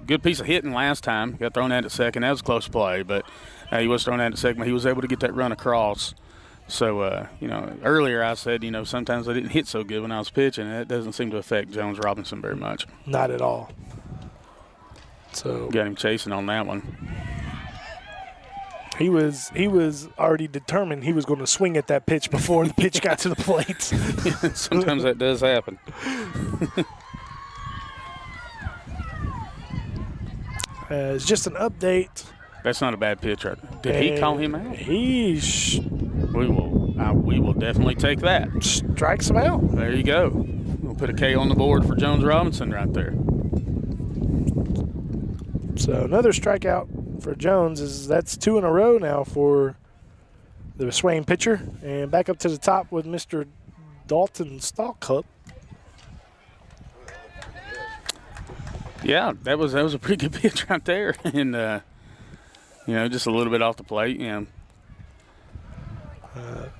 good piece of hitting last time. Got thrown out at second. That was a close play, but he was thrown out at second. But he was able to get that run across. So earlier I said sometimes I didn't hit so good when I was pitching. That doesn't seem to affect Jones Robinson very much. Not at all. So got him chasing on that one. He was already determined he was going to swing at that pitch before the pitch got to the plate. Sometimes that does happen. It's just an update. That's not a bad pitch, right? Did he call him out? We will definitely take that. Strikes him out. There you go. We'll put a K on the board for Jones Robinson right there. So another strikeout for Jones. That's 2 in a row now for the Swain pitcher. And back up to the top with Mr. Dalton Stalkup. Yeah, that was a pretty good pitch right there. And, just a little bit off the plate. Yeah.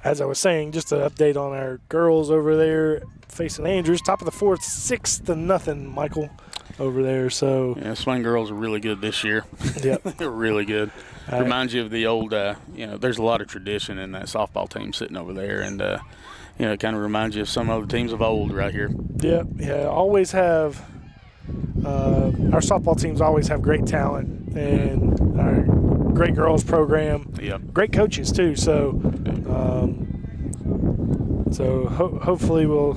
As I was saying, just an update on our girls over there facing Andrews. Top of the 4th, 6-0, Michael, over there. So yeah, Swain girls are really good this year. Yep. They're really good. Reminds you of the old, there's a lot of tradition in that softball team sitting over there. And, it kind of reminds you of some other teams of old right here. Yeah, always have our softball teams always have great talent and our great girls program. Yep. Great coaches too. So, hopefully we'll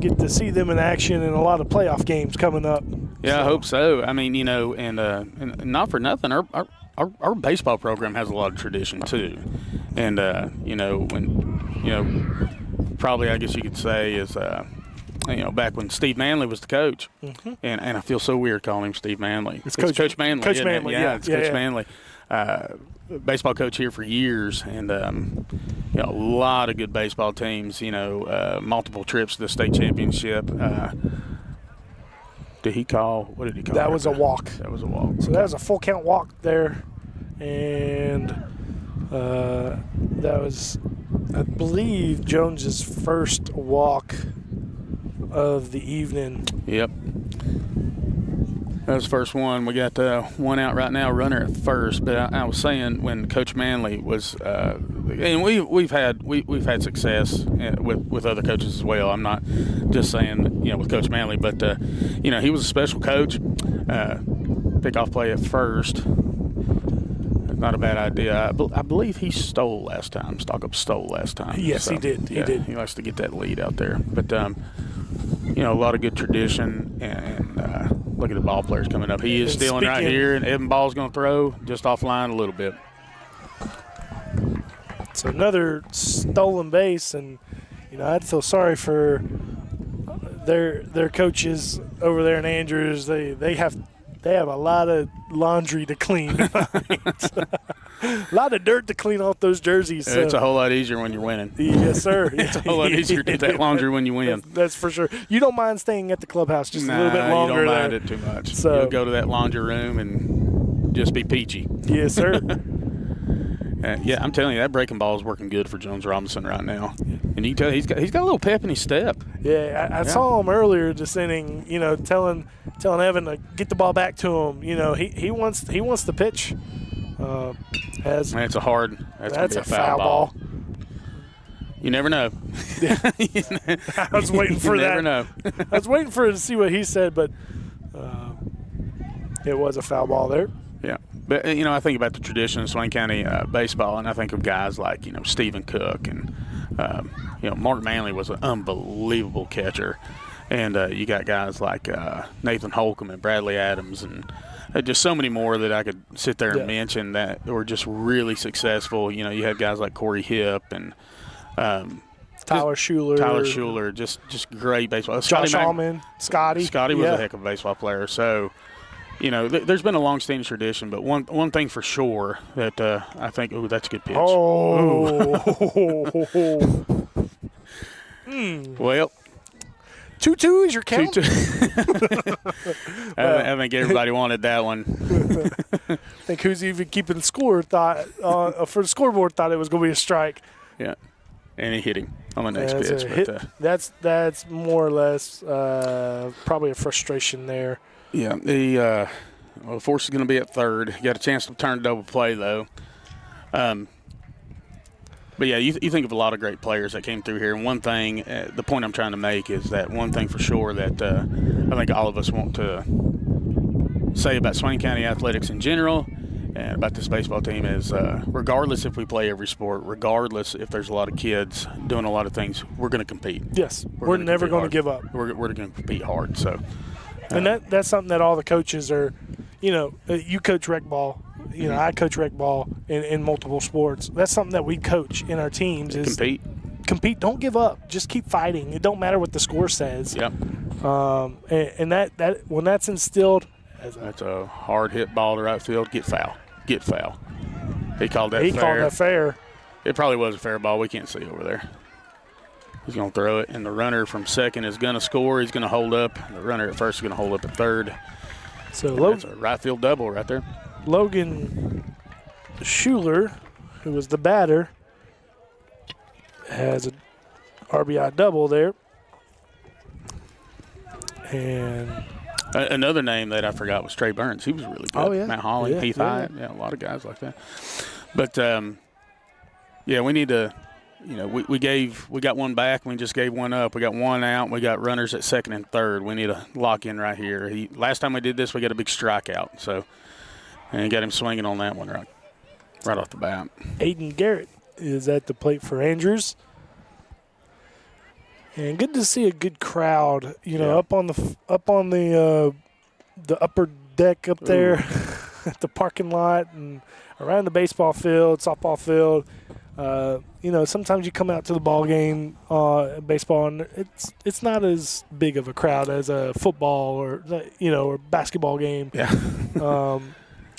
get to see them in action in a lot of playoff games coming up. Yeah, I hope so. I mean, and not for nothing, our baseball program has a lot of tradition too. And probably I guess you could say is back when Steve Manley was the coach, and I feel so weird calling him Steve Manley. It's Coach Manley. Coach Manley, yeah, it's Coach Manley. Baseball coach here for years, and a lot of good baseball teams. Multiple trips to the state championship. What did he call? That was a walk. That was a walk. So that was a full count walk there, and that was, I believe, Jones's first walk of the evening. Yep. That was the first one. We got one out right now, runner at first. But I was saying when Coach Manley was, and we've had success with other coaches as well. I'm not just saying with Coach Manley, but he was a special coach. Pickoff play at first. Not a bad idea. I believe he stole last time. Stockup stole last time. Yes, he did. He did. He likes to get that lead out there. But a lot of good tradition, and look at the ball players coming up. He is stealing right here, and Evan Ball's going to throw just offline a little bit. So another stolen base, and I'd feel sorry for their coaches over there in Andrews. They have a lot of laundry to clean. A lot of dirt to clean off those jerseys. So. It's a whole lot easier when you're winning. Yes, sir. It's a whole lot easier to do that laundry when you win. That's for sure. You don't mind staying at the clubhouse just a little bit longer. You don't mind it too much. So you'll go to that laundry room and just be peachy. Yes, sir. I'm telling you, that breaking ball is working good for Jones Robinson right now. And you can tell he's got a little pep in his step. Yeah, I saw him earlier this inning, telling Evan to get the ball back to him. He wants the pitch. That's a foul ball. You never know. I was waiting for that. You never know. I was waiting for to see what he said, but it was a foul ball there. Yeah. But, I think about the tradition of Swain County baseball, and I think of guys like, Stephen Cook and, Mark Manley was an unbelievable catcher. And you got guys like Nathan Holcomb and Bradley Adams and just so many more that I could sit there and mention that were just really successful. You had guys like Corey Hipp and Tyler Schuler, just great baseball. Josh Allman, Scotty. Scotty was a heck of a baseball player. So, there's been a long-standing tradition, but one thing for sure that I think, that's a good pitch. Well, 2-2 is your count? 2-2. I think everybody wanted that one. I think who's even keeping score thought for the scoreboard thought it was going to be a strike. Yeah, and he hit him on the next pitch. That's more or less probably a frustration there. Yeah, the force is going to be at third. Got a chance to turn double play though. But yeah, you think of a lot of great players that came through here. And one thing, the point I'm trying to make is that one thing for sure that I think all of us want to say about Swain County athletics in general and about this baseball team is regardless if we play every sport, regardless if there's a lot of kids doing a lot of things, we're going to compete. Yes, we're never going to give up. We're going to compete hard. So, and that's something that all the coaches are, you coach rec ball. I coach rec ball in multiple sports. That's something that we coach in our teams is compete. Don't give up. Just keep fighting. It don't matter what the score says. Yep. And that when that's instilled, that's a hard hit ball to right field. Get foul. He called that fair. It probably was a fair ball. We can't see over there. He's going to throw it, and the runner from second is going to score. He's going to hold up. The runner at first is going to hold up at third. So that's a right field double right there. Logan Schuler, who was the batter, has an RBI double there. And another name that I forgot was Trey Burns. He was really good. Oh, yeah. Matt Hawley, Heath Hyatt. Yeah, a lot of guys like that. But, we need to we got one back. We just gave one up. We got one out. We got runners at second and third. We need to lock in right here. Last time we did this, we got a big strikeout. So, and got him swinging on that one right off the bat. Aiden Garrett is at the plate for Andrews. And good to see a good crowd, Yeah. up on the upper deck up there at the parking lot and around the baseball field, softball field. Sometimes you come out to the ball game, baseball, and it's not as big of a crowd as a football or basketball game. Yeah.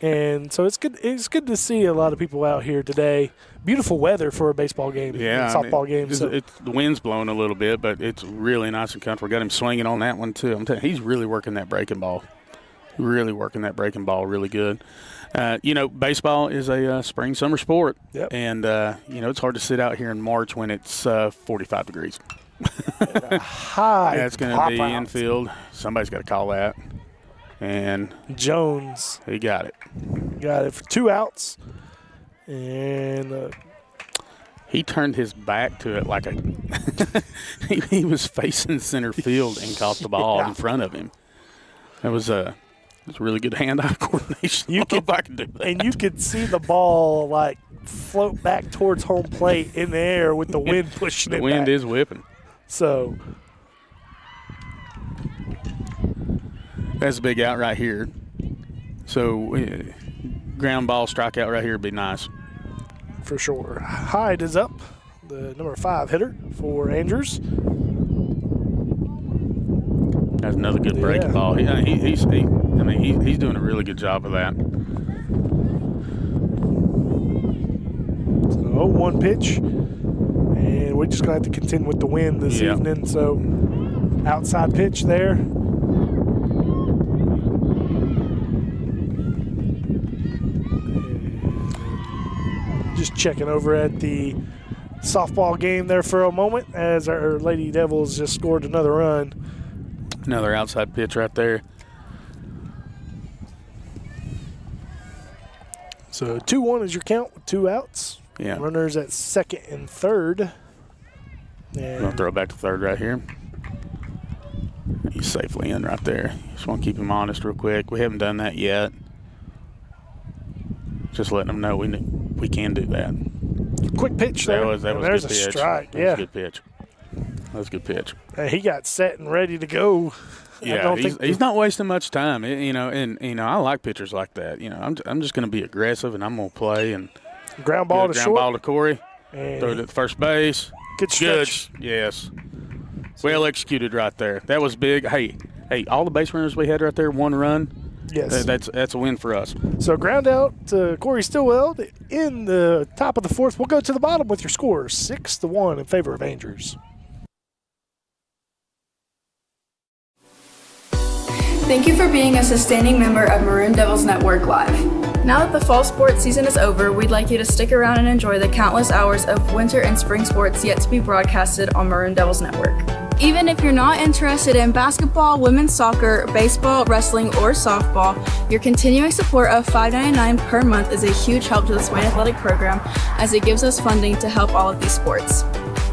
And so it's good. It's good to see a lot of people out here today. Beautiful weather for a baseball game, Yeah, and softball game. So the wind's blowing a little bit, but it's really nice and comfortable. Got him swinging on that one too. I'm telling you, he's really working that breaking ball. Really working that breaking ball really good. Baseball is a spring-summer sport. Yep. And, it's hard to sit out here in March when it's 45 degrees. high. That's going to be infield. Somebody's got to call that. And Jones. he got it. Got it for 2 outs. And he turned his back to it like he was facing center field and caught the ball in front of him. That was it's really good hand-eye coordination. I don't know if I can do that. And you could see the ball float back towards home plate in the air with the wind pushing it back. The wind is whipping. So that's a big out right here. So ground ball strikeout right here would be nice. for sure. Hyde is up, the number 5 hitter for Andrews. That's another good breaking ball. He's doing a really good job of that. So 0-1 pitch, and we're just going to have to contend with the wind this evening. So outside pitch there. Just checking over at the softball game there for a moment as our Lady Devils just scored another run. Another outside pitch right there. So 2-1 is your count with 2 outs. Yeah. Runners at second and third. I'm going to throw it back to third right here. He's safely in right there. Just want to keep him honest real quick. We haven't done that yet. Just letting them know we can do that. Quick pitch there. That was there's a good a pitch. strike. That was a good pitch. That was a good pitch. He got set and ready to go. Yeah, he's not wasting much time. I like pitchers like that. I'm just going to be aggressive and I'm going to play and ground ball to short. Ball to Corey. And throw it at first base. Good stretch. Good. Yes. Well executed right there. That was big. Hey, all the base runners we had right there, 1 run. Yes. That's a win for us. So ground out to Corey Stillwell in the top of the 4th. We'll go to the bottom with your scores, 6-1 in favor of Andrews. Thank you for being a sustaining member of Maroon Devils Network Live. Now that the fall sports season is over, we'd like you to stick around and enjoy the countless hours of winter and spring sports yet to be broadcasted on Maroon Devils Network. Even if you're not interested in basketball, women's soccer, baseball, wrestling, or softball, your continuing support of $5.99 per month is a huge help to the Swain Athletic Program as it gives us funding to help all of these sports.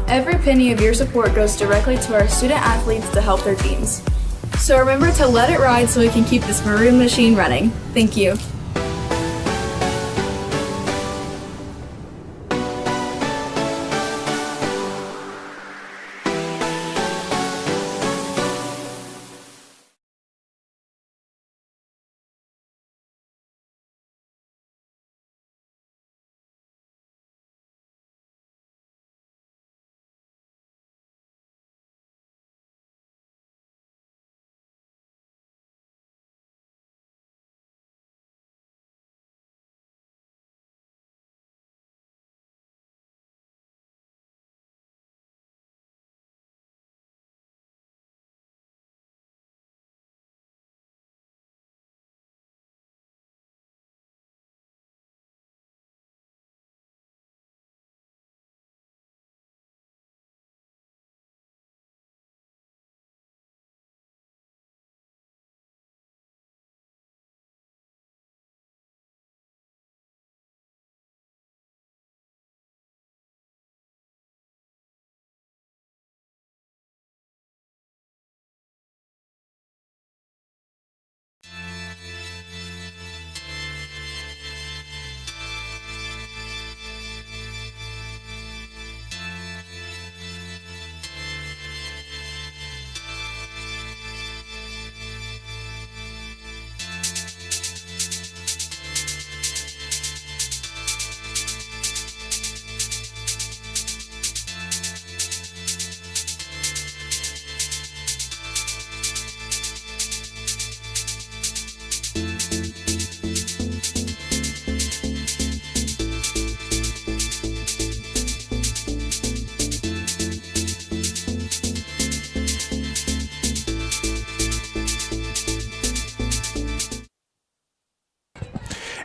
Every penny of your support goes directly to our student athletes to help their teams. So remember to let it ride so we can keep this maroon machine running. Thank you.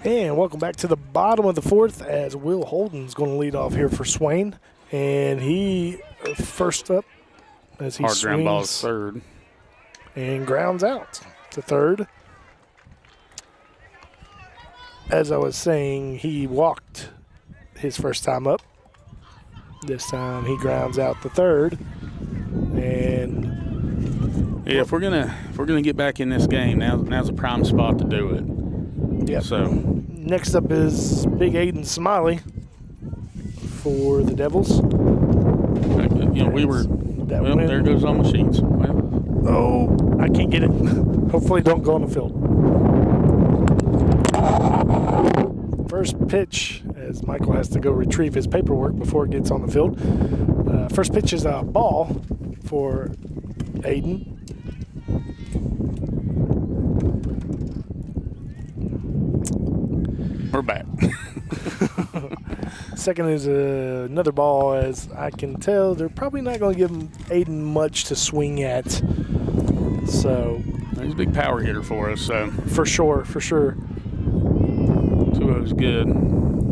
And welcome back to the bottom of the fourth as Will Holden's going to lead off here for Swain. And he first up as he Hard ground ball is swings third. and grounds out to third. As I was saying, he walked his first time up. This time he grounds out the third. And Yeah, if we're gonna get back in this game, now's a prime spot to do it. yep. So Next up is Big Aiden Smiley for the Devils. There goes all my sheets. Well, Oh, I can't get it. Hopefully don't go on the field. First pitch, as Michael has to go retrieve his paperwork before it gets on the field. First pitch is a ball for Aiden. we're back. Second is another ball, as I can tell they're probably not going to give Aiden much to swing at. So He's a big power hitter for us, so for sure. 2-0's good.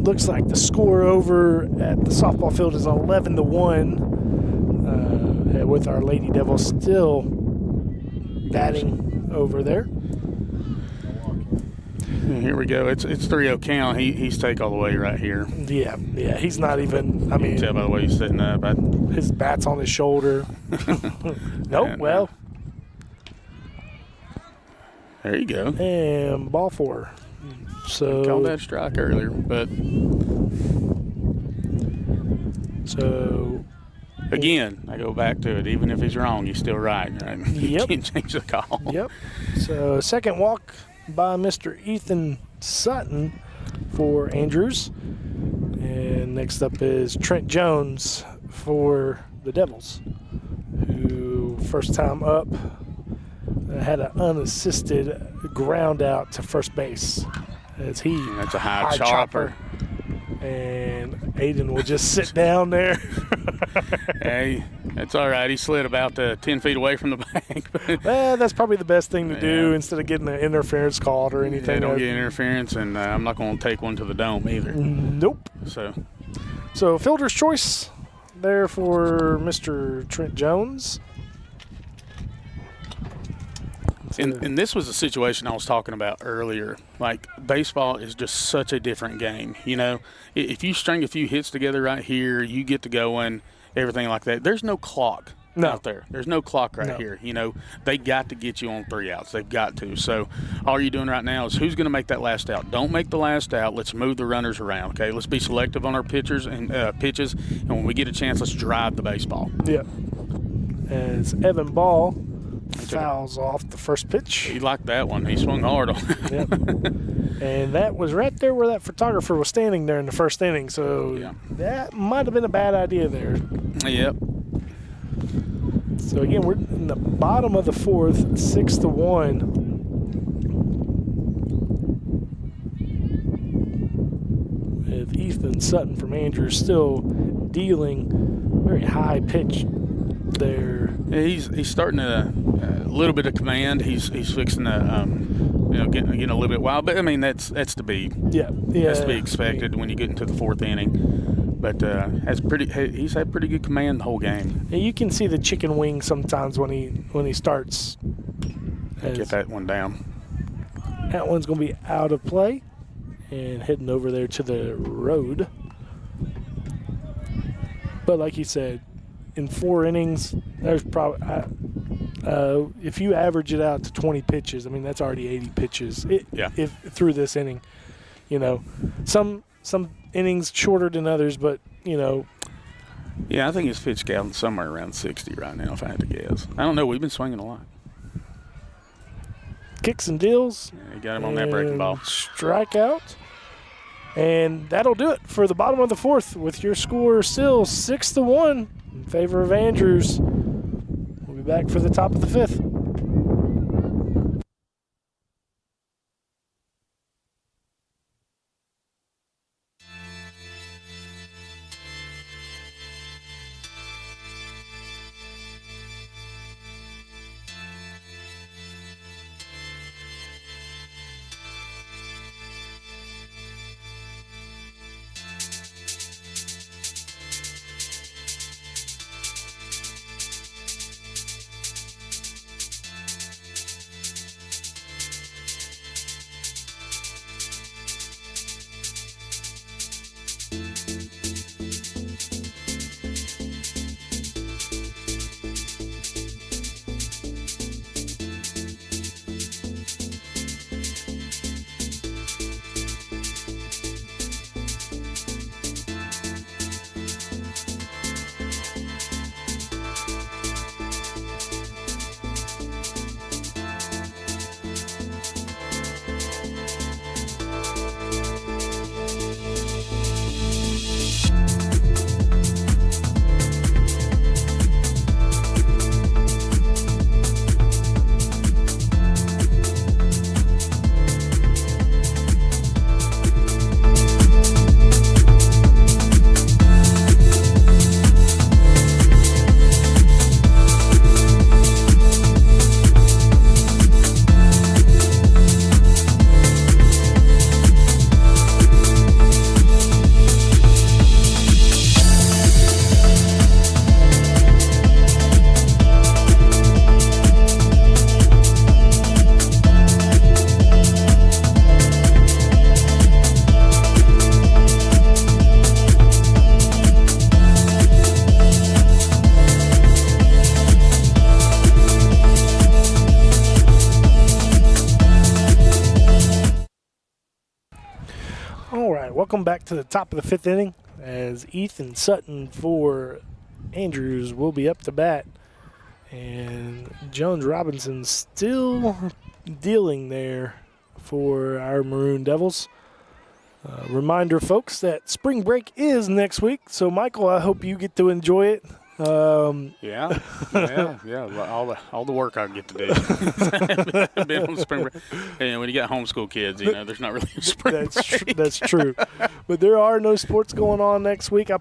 Looks like the score over at the softball field is 11-1, with our Lady Devils still batting over there. And here we go. It's 3-0 count. He's take all the way right here. Yeah, he's not even. I You mean, can tell by the way he's sitting up. his bat's on his shoulder. Nope. And, Well, there you go. and ball four. So Called that strike earlier, but so again, I go back to it. Even if he's wrong, he's still right. Right? You Yep. can't change the call. Yep. So second walk by Mr. Ethan Sutton for Andrews. And next up is Trent Jones for the Devils, who first time up had an unassisted ground out to first base. As he That's a high chopper. And Aiden will just sit down there. Hey, that's all right. He slid about 10 feet away from the bank. Well, that's probably the best thing to do Yeah. instead of getting an interference called or anything. They don't get interference, and I'm not going to take one to the dome either. Nope. So fielder's choice there for Mr. Trent Jones. And this was a situation I was talking about earlier. Like, baseball is just such a different game. You know, if you string a few hits together right here, you get to going, everything like that. There's no clock out there. There's no clock right here. You know, they got to get you on 3 outs. They've got to. So all you're doing right now is who's going to make that last out. Don't make the last out. Let's move the runners around, okay? Let's be selective on our pitchers and pitches, and when we get a chance, let's drive the baseball. Yeah. As Evan Ball fouls off the first pitch. He liked that one. He swung hard on it. Yep. And that was right there where that photographer was standing there in the first inning. So that might have been a bad idea there. Yep. So again, we're in the bottom of the fourth, 6-1. With Ethan Sutton from Andrews still dealing very high pitch there. Yeah, he's starting a little bit of command. He's fixing to getting a little bit wild. But I mean that's to be that's to be expected when you get into the fourth inning. But he's had pretty good command the whole game. Yeah, you can see the chicken wing sometimes when he starts. Get that one down. That one's going to be out of play and heading over there to the road. But like you said, in 4 innings, there's probably if you average it out to 20 pitches, I mean that's already 80 pitches. If through this inning, you know, some innings shorter than others, but you know. Yeah, I think his pitch count somewhere around 60 right now, if I had to guess. I don't know. We've been swinging a lot. Kicks and deals. Yeah, you got him on that breaking ball. Strikeout. And that'll do it for the bottom of the fourth with your score still 6-1 in favor of Andrews. We'll be back for the top of the fifth. All right, welcome back to the top of the fifth inning as Ethan Sutton for Andrews will be up to bat. And Jones Robinson still dealing there for our Maroon Devils. Reminder, folks, that spring break is next week. So, Michael, I hope you get to enjoy it. Yeah. All the work I get to do. Been on spring break. And when you got homeschool kids, there's not really a spring break. That's true. But there are no sports going on next week. I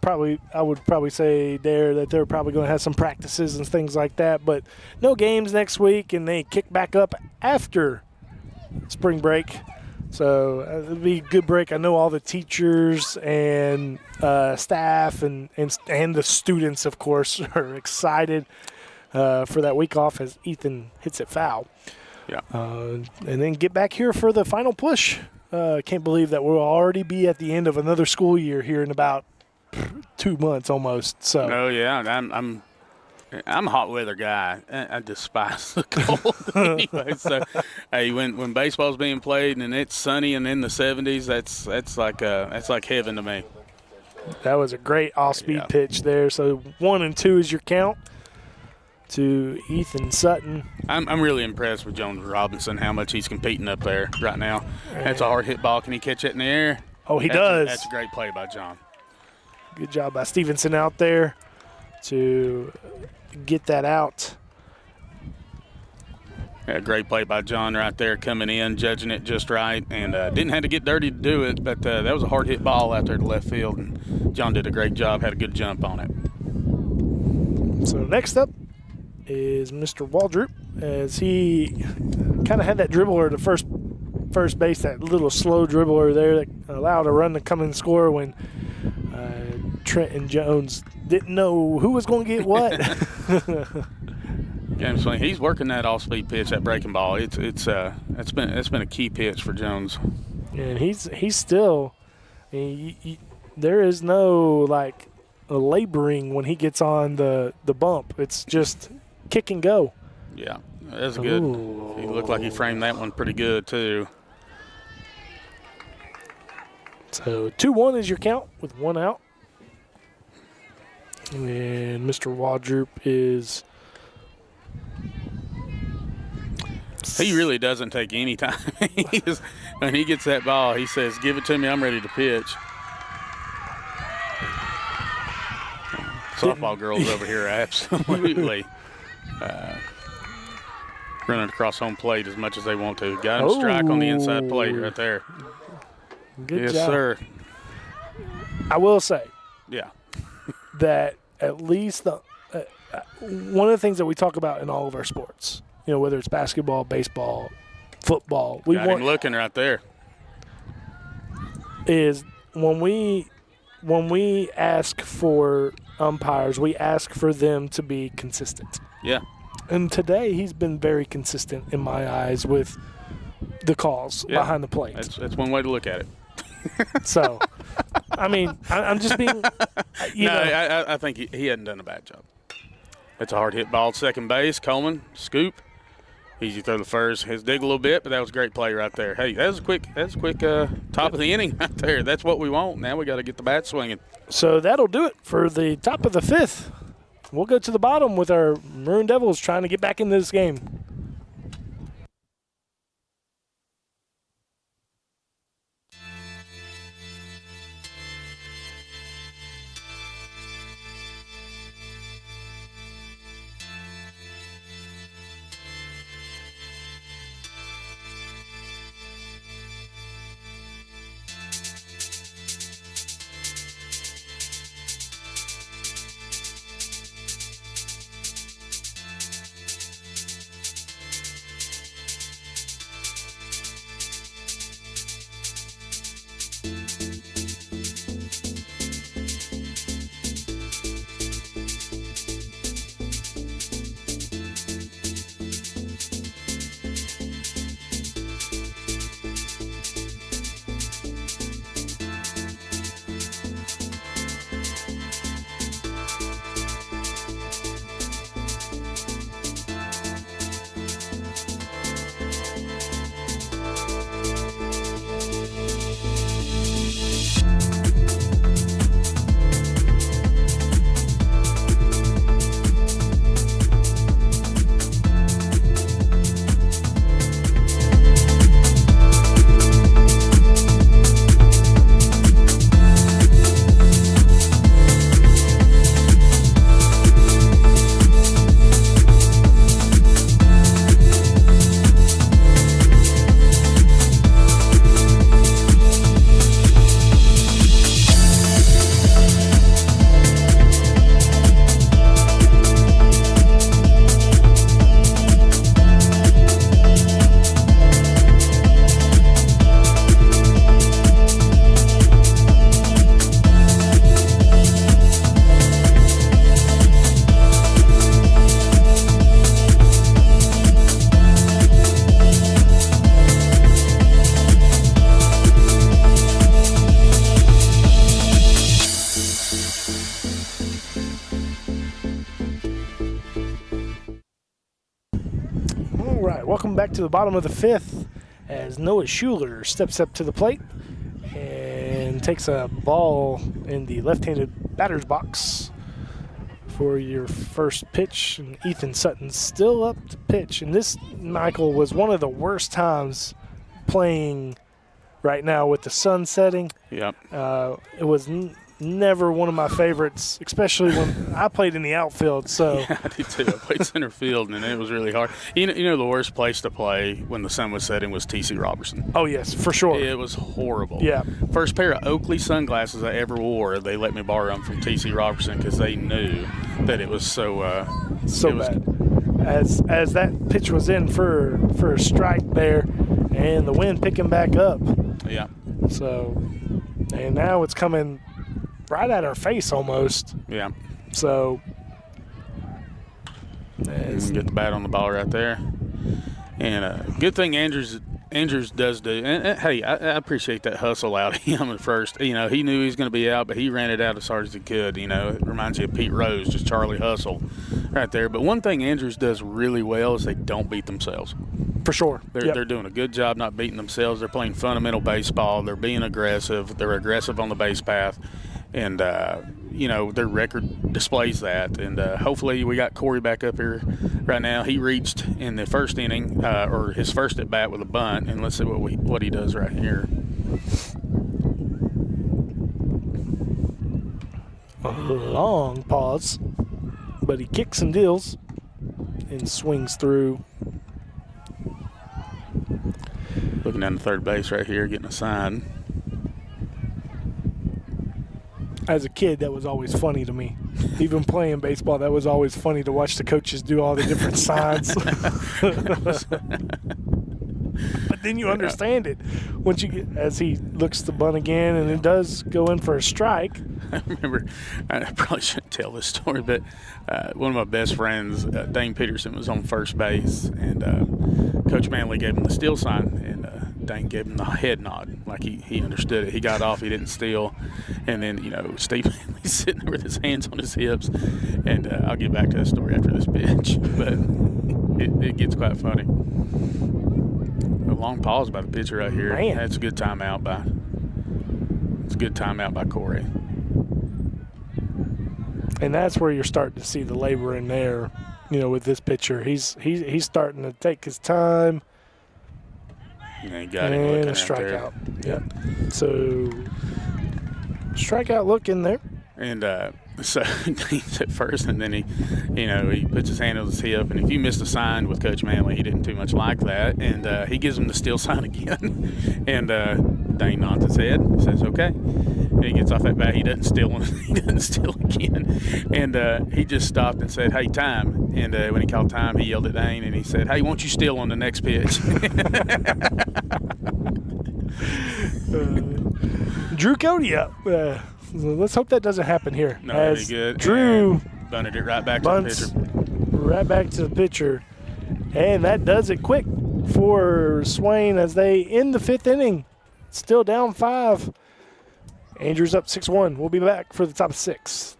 would probably say that they're probably going to have some practices and things like that. But no games next week, and they kick back up after spring break. So it'll be a good break. I know all the teachers and staff and the students, of course, are excited for that week off as Ethan hits it foul. Yeah. And then get back here for the final push. Can't believe that we'll already be at the end of another school year here in about 2 months almost. So. Oh yeah, I'm a hot weather guy. I despise the cold anyway. So, hey, when baseball's being played and it's sunny and in the 70s, that's like heaven to me. That was a great off-speed pitch there. So 1-2 is your count to Ethan Sutton. I'm really impressed with Jones Robinson, how much he's competing up there right now. That's a hard hit ball. Can he catch it in the air? Oh, he does. That's a great play by John. Good job by Stevenson out there to get that out. Yeah, great play by John right there, coming in, judging it just right, and didn't have to get dirty to do it, but that was a hard hit ball out there to left field, and John did a great job, had a good jump on it. So next up is Mr. Waldrop, as he kind of had that dribbler to first base, that little slow dribbler there that allowed a run to come and score when Trent and Jones didn't know who was going to get what. James Swain, he's working that off-speed pitch, that breaking ball. It's been a key pitch for Jones. And he's still. There is no laboring when he gets on the bump. It's just kick and go. Yeah, that's good. Ooh. He looked like he framed that one pretty good too. So 2-1 is your count with one out. And Mr. Waldrop is. He really doesn't take any time. When he gets that ball, he says, "Give it to me. I'm ready to pitch." Softball girls over here are absolutely running across home plate as much as they want to. Got him strike on the inside plate right there. Good job. Yes, sir. I will say. Yeah. That at least one of the things that we talk about in all of our sports, whether it's basketball, baseball, football, got him looking right there. Is when we ask for umpires, we ask for them to be consistent. Yeah. And today he's been very consistent in my eyes with the calls behind the plate. That's one way to look at it. So, I mean, I'm just being. I think he hadn't done a bad job. It's a hard hit ball to second base. Coleman, scoop. Easy throw to first. Has dig a little bit, but that was a great play right there. Hey, that was a quick top of the inning right there. That's what we want. Now we got to get the bat swinging. So that'll do it for the top of the fifth. We'll go to the bottom with our Maroon Devils trying to get back into this game. back to the bottom of the 5th as Noah Schuler steps up to the plate and takes a ball in the left-handed batter's box for your first pitch. And Ethan Sutton's still up to pitch. And this, Michael, was one of the worst times playing right now with the sun setting. Yep. It was never one of my favorites, especially when I played in the outfield. So Yeah, I did too. I played center field, and it was really hard. You know, the worst place to play when the sun was setting was T.C. Robertson. oh yes, for sure. It was horrible. Yeah. First pair of Oakley sunglasses I ever wore, they let me borrow them from T.C. Robertson because they knew that it was so bad. As that pitch was in for a strike there, and the wind picking back up. Yeah. So, and now it's coming right at our face almost. Yeah. So, And we get the bat on the ball right there. And good thing Andrews does do. And hey, I appreciate that hustle out of him at first. You know, he knew he was going to be out, but he ran it out as hard as he could. You know, it reminds you of Pete Rose, just Charlie Hustle right there. But one thing Andrews does really well is they don't beat themselves. for sure. They're doing a good job not beating themselves. They're playing fundamental baseball. They're being aggressive. They're aggressive on the base path. And, you know, their record displays that. And hopefully we got Corey back up here right now. He reached in the first inning, or his first at bat with a bunt. And let's see what he does right here. A long pause, but he kicks and deals and swings through. Looking down to third base right here, getting a sign. As a kid, that was always funny to me. Even playing baseball, that was always funny to watch the coaches do all the different signs. But then you understand it once you get, as he looks to bunt again, and it does go in for a strike. I remember, I probably shouldn't tell this story, but one of my best friends, Dane Peterson, was on first base, and Coach Manley gave him the steal sign, and Dane gave him the head nod, like he understood it. He got off, he didn't steal, and then, you know, Steve Manley's sitting there with his hands on his hips, and I'll get back to that story after this pitch, but it gets quite funny. A long pause by the pitcher right here. Man. That's a good timeout by Corey. And that's where you're starting to see the labor in there, you know, with this pitcher. He's starting to take his time. Yeah, he got him And looking a out strikeout. there. Yep. So, strikeout look in there. And so he's at first, and then he puts his hand on his hip. And if you missed a sign with Coach Manley, he didn't too much like that. And he gives him the steal sign again. And Dane nods his head, says, okay. And he gets off that bat. He doesn't steal again. And he just stopped and said, hey, time. And when he called time, he yelled at Dane, and he said, hey, won't you steal on the next pitch? Drew Cody up. Let's hope that doesn't happen here. No, that'd be As good. Drew And bunted it right back to the bunts pitcher. right back to the pitcher. And that does it quick for Swain as they end the fifth inning. Still down 5. Andrews up 6-1. We'll be back for the top of 6.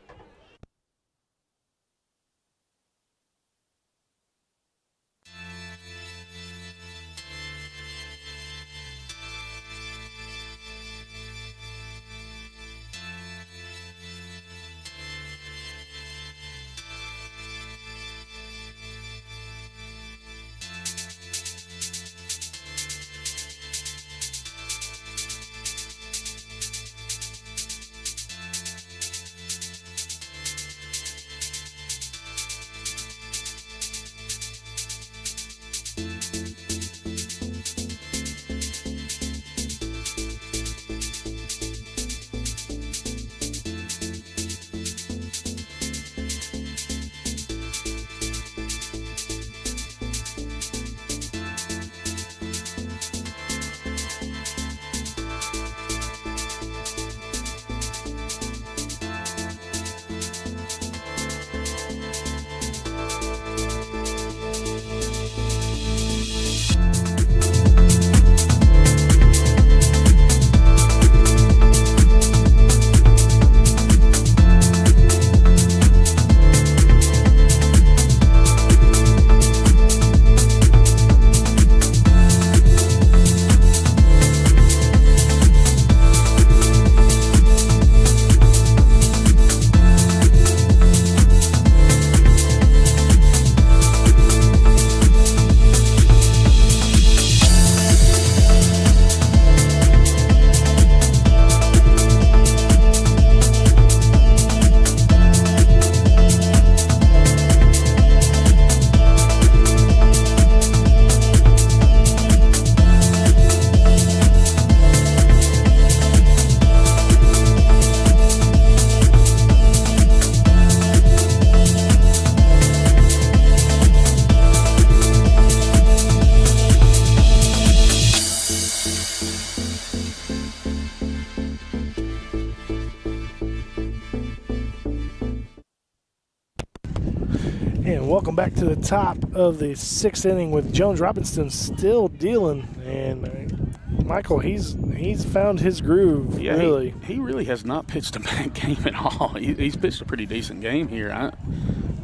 And welcome back to the top of the 6th inning with Jones Robinson still dealing. And Michael, he's found his groove, Yeah, really. He really has not pitched a bad game at all. He's pitched a pretty decent game here.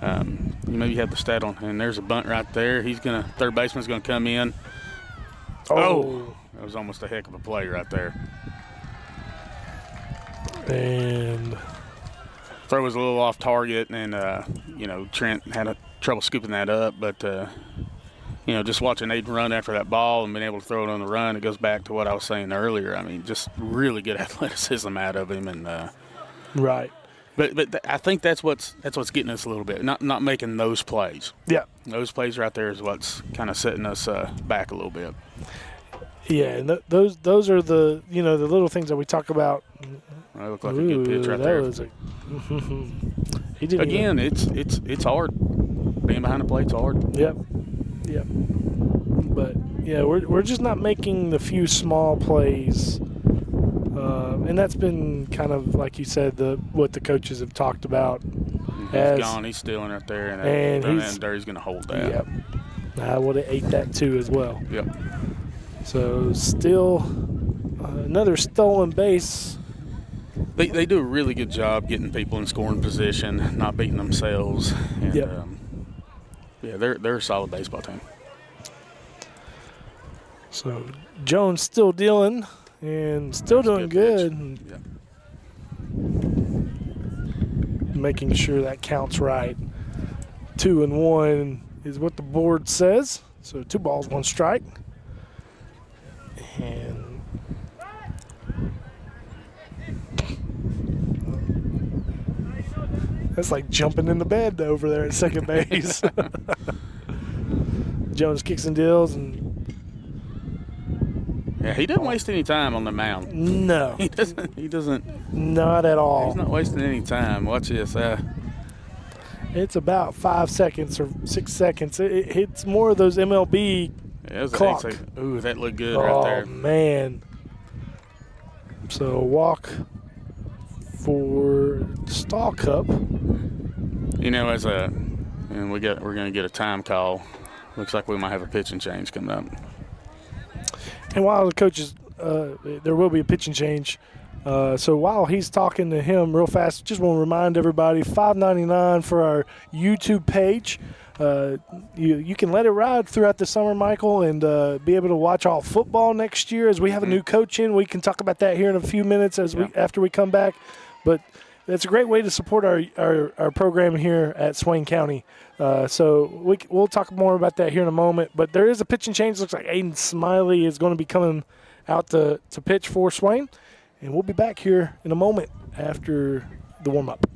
You maybe have the stat on, and there's a bunt right there. Third baseman's going to come in. Oh, that was almost a heck of a play right there. And Throw was a little off target, and Trent had trouble scooping that up. But just watching Aiden run after that ball and being able to throw it on the run, it goes back to what I was saying earlier. I mean, just really good athleticism out of him, and right. But I think that's what's getting us a little bit. Not making those plays. Yeah. Those plays right there is what's kind of setting us back a little bit. Yeah, and those are the the little things that we talk about. That looked like a good pitch right there. He didn't Again, it's hard. Being behind the plate's hard. Yep. But yeah, we're just not making the few small plays, and that's been kind of like you said, what the coaches have talked about. He's gone. He's stealing right there, and he's going to hold that. Yep. I would have ate that too as well. Yep. So still another stolen base. They do a really good job getting people in scoring position, not beating themselves. And, yep. They're a solid baseball team. So Jones still dealing and still doing good. Yep. Making sure that counts right. 2-1 is what the board says. So 2 balls, 1 strike. And that's like jumping in the bed over there at second base. Jones kicks and deals, and yeah, he doesn't waste any time on the mound. No, he doesn't. Not at all. He's not wasting any time. Watch this. It's about 5 seconds or 6 seconds. It's more of those MLB. Yeah, clock. Ooh, that looked good right there. Oh, man. So walk for Stall Cup. And we're going to get a time call. Looks like we might have a pitching change coming up. And while the coaches, there will be a pitching change. So while he's talking to him real fast, just want to remind everybody, $5.99 for our YouTube page. You can let it ride throughout the summer, Michael, and be able to watch all football next year as we have a new coach in. We can talk about that here in a few minutes after we come back. But that's a great way to support our program here at Swain County. So we'll talk more about that here in a moment. But there is a pitching change. Looks like Aiden Smiley is going to be coming out to pitch for Swain. And we'll be back here in a moment after the warm-up.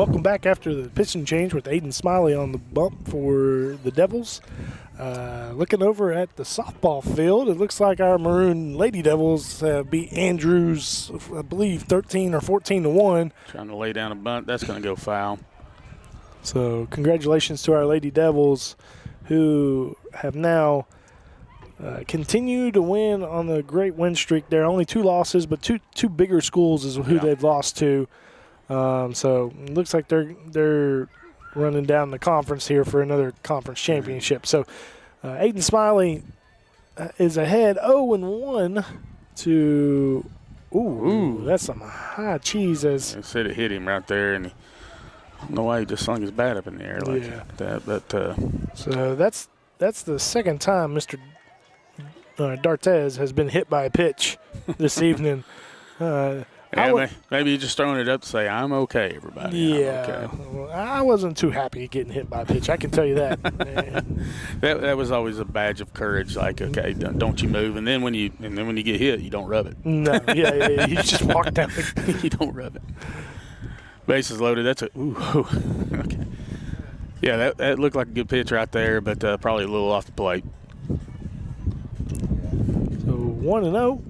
welcome back after the pitching change with Aiden Smiley on the bump for the Devils. Looking over at the softball field, it looks like our Maroon Lady Devils beat Andrews, I believe, 13 or 14-1. Trying to lay down a bunt. That's going to go foul. So congratulations to our Lady Devils, who have now continued to win on the great win streak. There are only 2 losses, but two bigger schools is who they've lost to. So it looks like they're running down the conference here for another conference championship. So Aiden Smiley is ahead 0-1 to that's some high cheese. As I said, it hit him right there, and I don't know why he just slung his bat up in the air like that. But so that's the second time Mr. D'Artez has been hit by a pitch this evening. Maybe he's just throwing it up to say, I'm okay, everybody. Yeah. I'm okay. Well, I wasn't too happy getting hit by a pitch, I can tell you that. that was always a badge of courage, like, okay, don't you move. And then when you get hit, you don't rub it. No, yeah, you just walk down. You don't rub it. Bases loaded. That's okay. Yeah, that looked like a good pitch right there, but probably a little off the plate. So 1-0.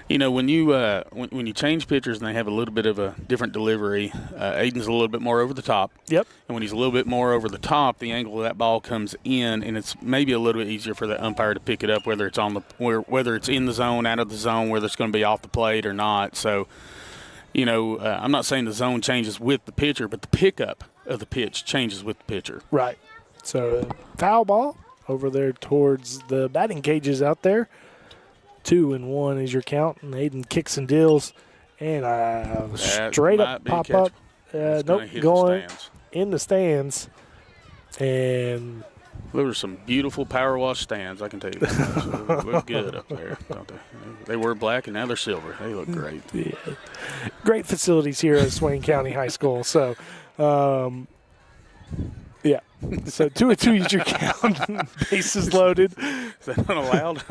You know, when you change pitchers and they have a little bit of a different delivery, Aiden's a little bit more over the top. Yep. And when he's a little bit more over the top, the angle of that ball comes in, and it's maybe a little bit easier for the umpire to pick it up, whether it's in the zone, out of the zone, whether it's going to be off the plate or not. So, you know, I'm not saying the zone changes with the pitcher, but the pickup of the pitch changes with the pitcher. Right. So foul ball over there towards the batting cages out there. 2-1 is your count, and Aiden kicks and deals, and straight up pop up. Nope, going in the stands. And there were some beautiful power wash stands, I can tell you that. They look good up there, don't they? They were black, and now they're silver. They look great. Yeah. Great facilities here at Swain County High School. So, yeah. So 2-2 is your count. Bases loaded. Is that not allowed?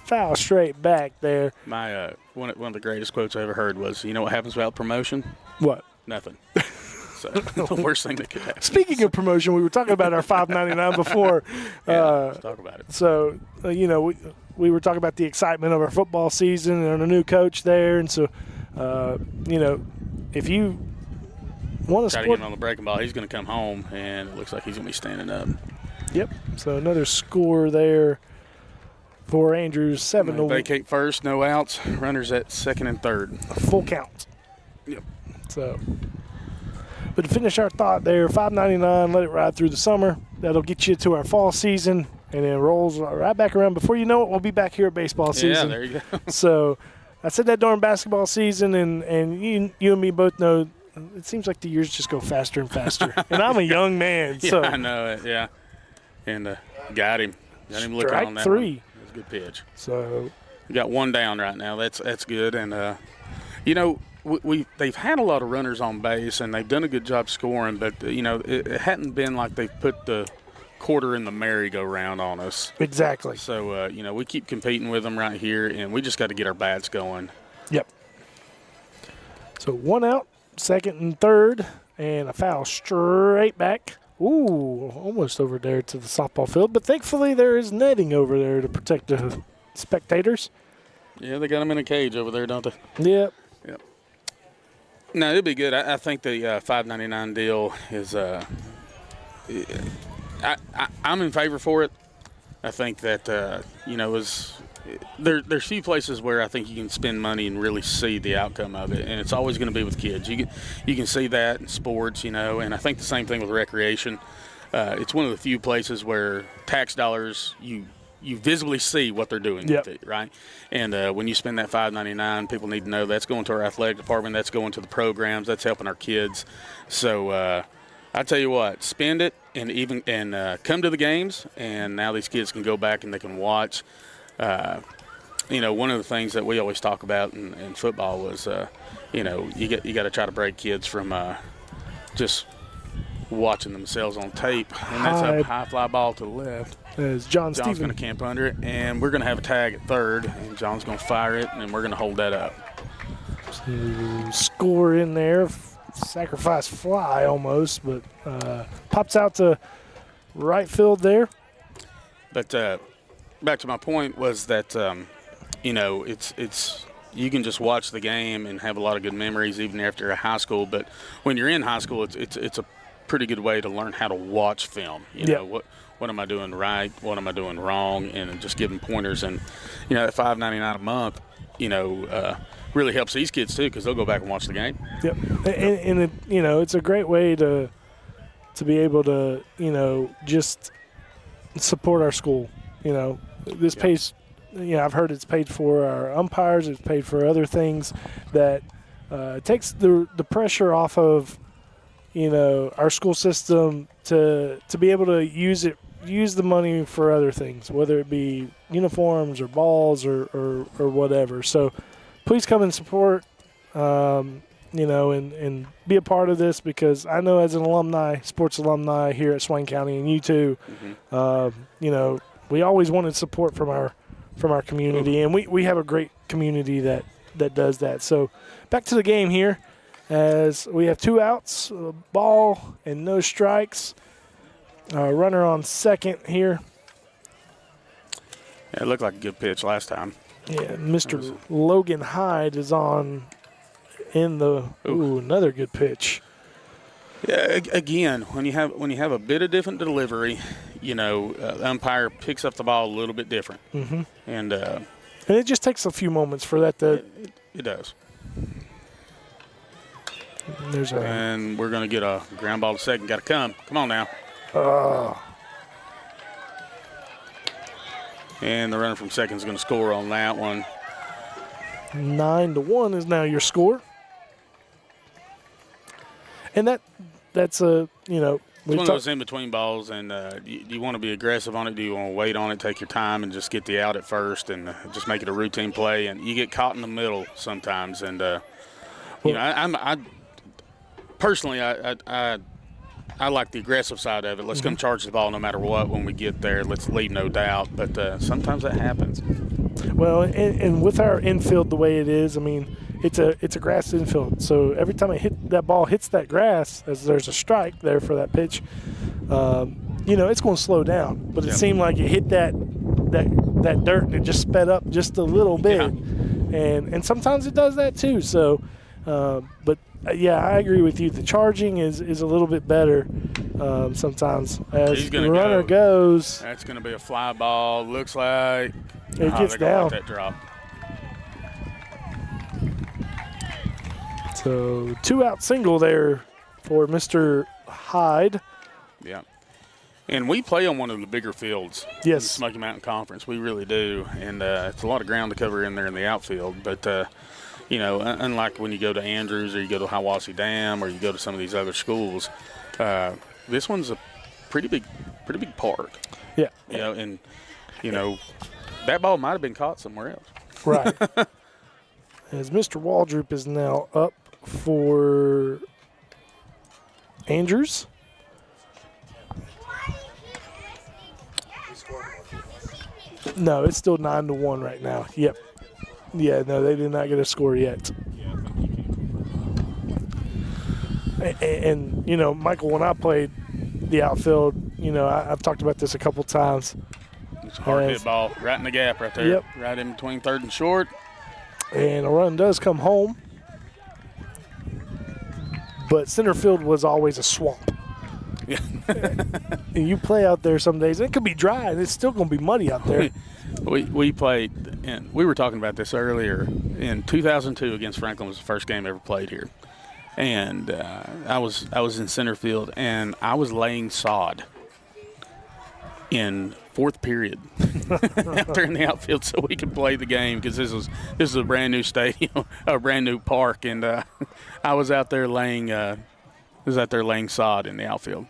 Foul straight back there. My one of the greatest quotes I ever heard was, "You know what happens without promotion? What? Nothing." So the worst thing that could happen. Speaking of promotion, we were talking about our $5.99 before. Let's talk about it. So you know, we were talking about the excitement of our football season and a new coach there, and so you know, if you want to try to get him on the breaking ball, he's going to come home, and it looks like he's going to be standing up. Yep. So another score there for Andrews, 7-1. Vacate first, no outs. Runners at second and third. A full count. Yep. So, but to finish our thought there, $5.99. Let it ride through the summer. That'll get you to our fall season, and then rolls right back around. Before you know it, we'll be back here at baseball season. Yeah, there you go. So, I said that during basketball season, and you and me both know. It seems like the years just go faster and faster. And I'm a young man. So. Yeah, I know it, yeah. And got him. Got him looking on that three. One. It was a good pitch. So we got one down right now. That's good. And, you know, they've had a lot of runners on base, and they've done a good job scoring. But, you know, it hadn't been like they've put the quarter in the merry-go-round on us. Exactly. So, you know, we keep competing with them right here, and we just got to get our bats going. Yep. So 1 out. Second and third, and a foul straight back. Ooh, almost over there to the softball field. But thankfully there is netting over there to protect the spectators. Yeah, they got them in a cage over there, don't they? Yep. Yep. No, it'll be good. I think the $5.99 deal is I'm in favor for it. I think that, you know, there's few places where I think you can spend money and really see the outcome of it, and it's always going to be with kids. You can see that in sports, you know, and I think the same thing with recreation. It's one of the few places where tax dollars you visibly see what they're doing with it, right? And when you spend that $5.99, people need to know that's going to our athletic department, that's going to the programs, that's helping our kids. So I tell you what, spend it and come to the games, and now these kids can go back and they can watch. You know, one of the things that we always talk about in football was, you know, you got to try to break kids from just watching themselves on tape. And that's a high fly ball to the left. As John's going to camp under it, and we're going to have a tag at third, and John's going to fire it, and we're going to hold that up. So score in there, sacrifice fly almost, but pops out to right field there. But back to my point was that, it's you can just watch the game and have a lot of good memories even after high school. But when you're in high school, it's a pretty good way to learn how to watch film. You know, what am I doing right? What am I doing wrong? And just giving pointers. And, at $5.99 a month, really helps these kids too, because they'll go back and watch the game. Yep. And it's a great way to be able to, just support our school. This pays, I've heard it's paid for our umpires, it's paid for other things that takes the pressure off of, our school system to be able to use the money for other things, whether it be uniforms or balls or whatever. So please come and support, and be a part of this, because I know as an sports alumni here at Swain County, and you too, we always wanted support from our community, and we have a great community that does that. So back to the game here, as we have 2 outs, a ball and no strikes. Runner on second here. Yeah, it looked like a good pitch last time. Yeah, Mr. Logan Hyde is on in the another good pitch. Yeah, again, when you have a bit of different delivery, the umpire picks up the ball a little bit different. Mm-hmm. And it just takes a few moments for that to. It does. And we're going to get a ground ball to second. Got to come. Come on now. And the runner from second is going to score on that one. 9-1 is now your score. And that's a, it's one of those in-between balls, and do you want to be aggressive on it? Do you want to wait on it, take your time, and just get the out at first and just make it a routine play? And you get caught in the middle sometimes. And, I personally, I like the aggressive side of it. Let's come charge the ball no matter what when we get there. Let's lead, no doubt. But sometimes that happens. Well, and with our infield the way it is, I mean, it's a grass infield. So every time that ball hits that grass, as there's a strike there for that pitch, it's going to slow down. But it seemed like it hit that dirt and it just sped up just a little bit. Yeah. And sometimes it does that too. So, I agree with you. The charging is a little bit better sometimes. As the runner goes. That's going to be a fly ball. Looks like it gets down. That drop. So 2-out single there for Mr. Hyde. Yeah. And we play on one of the bigger fields in the Smoky Mountain Conference. We really do. And it's a lot of ground to cover in there in the outfield. But unlike when you go to Andrews or you go to Hiwassee Dam or you go to some of these other schools, this one's a pretty big park. Yeah. That ball might have been caught somewhere else. Right. As Mr. Waldrop is now up for Andrews. No, it's still 9-1 right now. Yep. Yeah, no, they did not get a score yet. And Michael, when I played the outfield, I've talked about this a couple times. It's a hard hit ball right in the gap right there. Yep. Right in between third and short. And a run does come home. But center field was always a swamp. Yeah. And you play out there some days, it could be dry, and it's still going to be muddy out there. We played, and we were talking about this earlier. In 2002 against Franklin was the first game I ever played here. And I was in center field, and I was laying sod in fourth period out there in the outfield so we could play the game, because this is a brand new stadium, a brand new park, and I was out there laying sod in the outfield.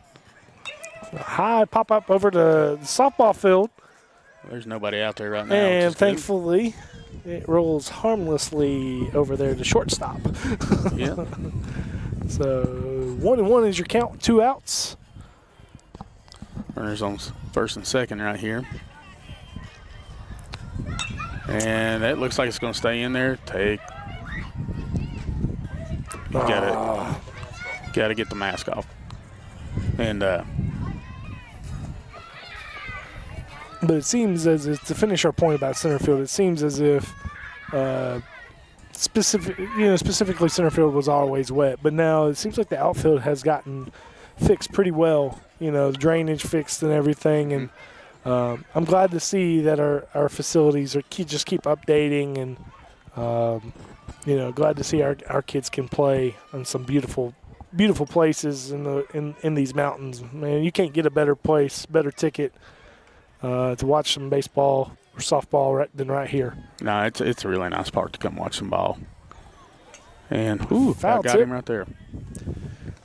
High pop up over to the softball field. There's nobody out there right now. And thankfully, it rolls harmlessly over there to shortstop. Yeah. So 1-1 is your count, 2 outs. Runners on first and second right here. And that looks like it's going to stay in there. Got to get the mask off. And but it seems as if, to finish our point about center field, it seems as if specifically center field was always wet, but now it seems like the outfield has gotten fixed pretty well. The drainage fixed and everything, and I'm glad to see that our facilities just keep updating, and glad to see our kids can play in some beautiful places in these mountains. Man, you can't get a better place, better ticket to watch some baseball or softball than right here. No, it's a really nice park to come watch some ball. And foul I got tip. him right there.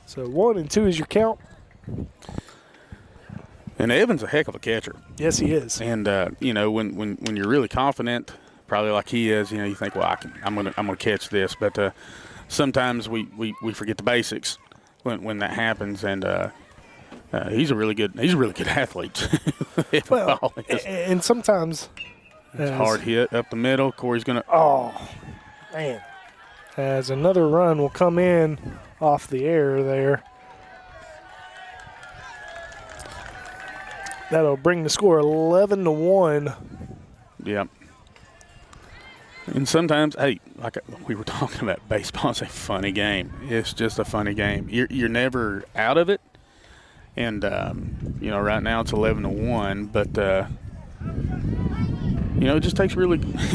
So 1-2 is your count. And Evan's a heck of a catcher. Yes, he is. And when you're really confident, probably like he is, you think, well, I'm gonna catch this. But sometimes we forget the basics when that happens. And he's a really good athlete. Well, and sometimes it's hard hit up the middle. Corey's gonna. Oh, man! As another run will come in off the air there. That'll bring the score 11-1. Yep. And sometimes, hey, like we were talking about, baseball is a funny game. It's just a funny game. You're never out of it. And right now it's 11-1, but it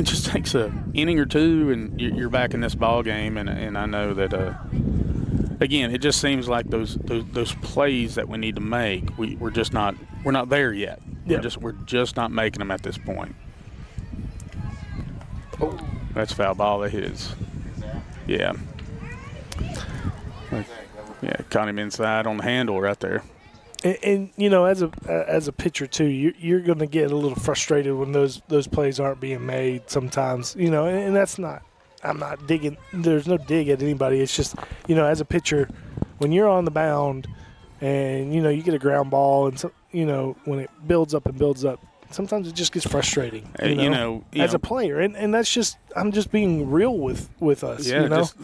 just takes an inning or two, and you're back in this ball game. And I know that again, it just seems like those plays that we need to make, we're not there yet. Yep. We're just not making them at this point. Oh, that's foul ball. That is. Yeah. Yeah, caught him inside on the handle right there. And as a pitcher too, you're going to get a little frustrated when those plays aren't being made sometimes. And that's not. I'm not digging. There's no dig at anybody. It's just as a pitcher, when you're on the mound, and you get a ground ball, and when it builds up, sometimes it just gets frustrating. As a player, and that's just I'm just being real with us. Yeah, just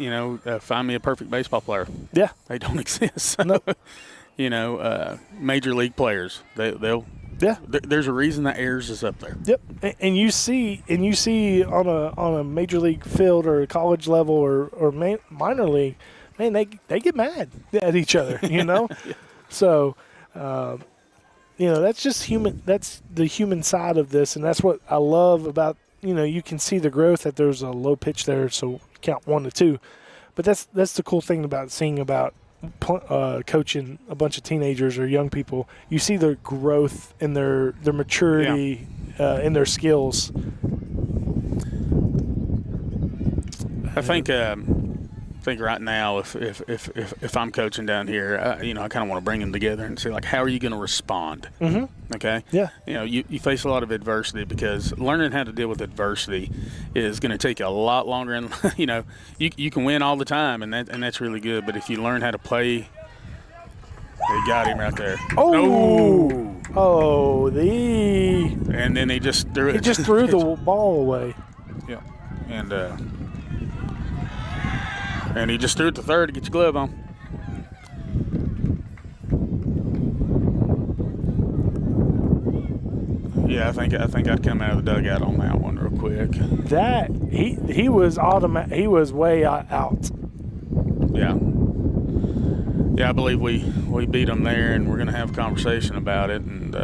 find me a perfect baseball player. Yeah, they don't exist. No. Major league players, they'll. Yeah, there's a reason that Ayers is up there. Yep, and you see on a major league field or college level or minor league, man, they get mad at each other. Yeah. So, that's just human. That's the human side of this, and that's what I love about. You can see the growth that there's a low pitch there, so count 1-2. But that's the cool thing about seeing about coaching a bunch of teenagers or young people. You see their growth in their maturity, in their skills. I think right now, if I'm coaching down here, I kind of want to bring them together and see, like, how are you going to respond? Mm-hmm. Okay. Yeah. You face a lot of adversity, because learning how to deal with adversity is going to take you a lot longer. And you can win all the time, and that's really good. But if you learn how to play, they got him right there. Oh. No. Oh. And then he just threw it. He just threw the ball away. Yeah. And he just threw it to third to get your glove on. Yeah, I think I'd come out of the dugout on that one real quick. That he was he was way out. Yeah. Yeah, I believe we beat them there, and we're going to have a conversation about it. And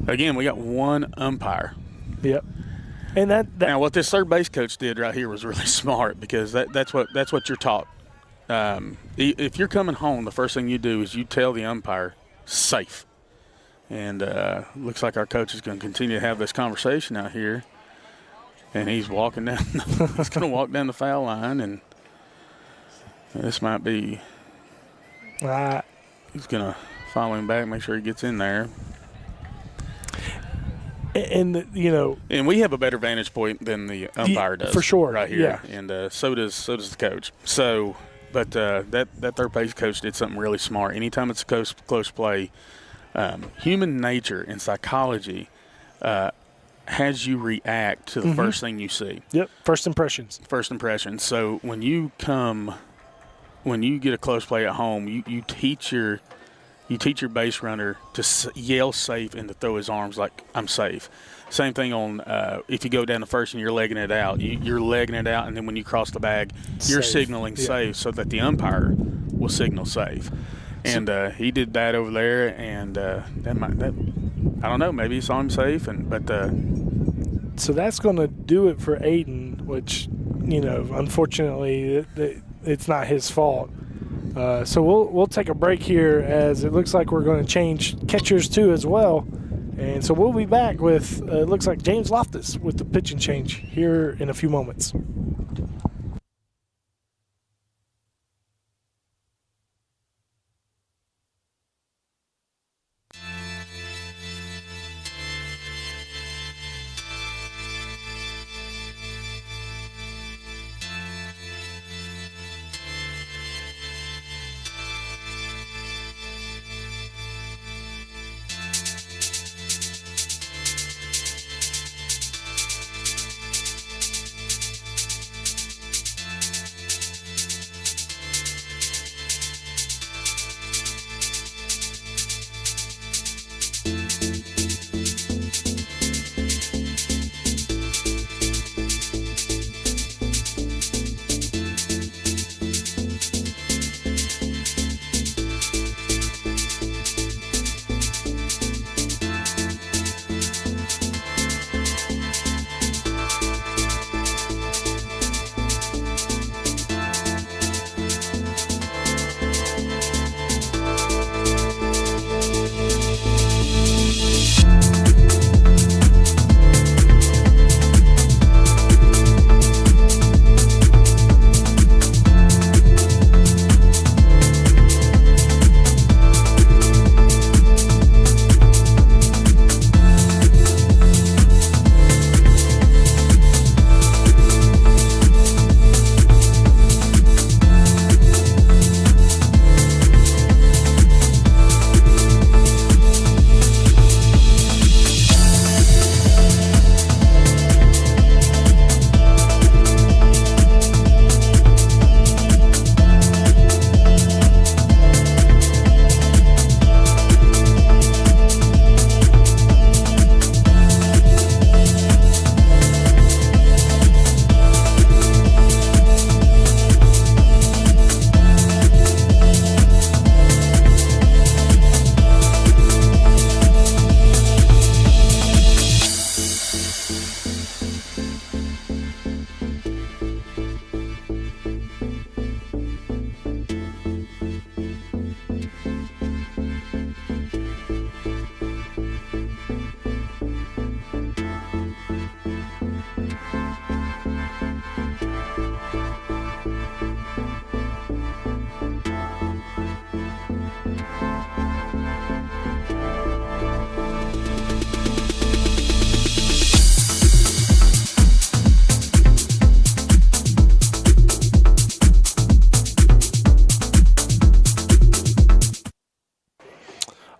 again, we got one umpire. Yep. And that now, what this third base coach did right here was really smart, because that's what you're taught. If you're coming home, the first thing you do is you tell the umpire safe. And looks like our coach is going to continue to have this conversation out here. And he's walking down. He's going to walk down the foul line, and this might be. He's going to follow him back, make sure he gets in there. And and we have a better vantage point than the umpire does, for sure, right here. Yeah. And so does the coach. So But that third base coach did something really smart. Anytime it's a close play, human nature and psychology has you react to the first thing you see. Yep, first impressions. So when you get a close play at home, you teach your base runner to yell safe and to throw his arms like I'm safe. Same thing on if you go down the first and you're legging it out. You're legging it out, and then when you cross the bag, you're signaling safe so that the umpire will signal safe. And he did that over there, and I don't know, maybe he saw him safe, so that's going to do it for Aiden, which, unfortunately, it's not his fault. So we'll take a break here, as it looks like we're going to change catchers too as well. And so we'll be back with, it looks like James Loftus with the pitching change here in a few moments.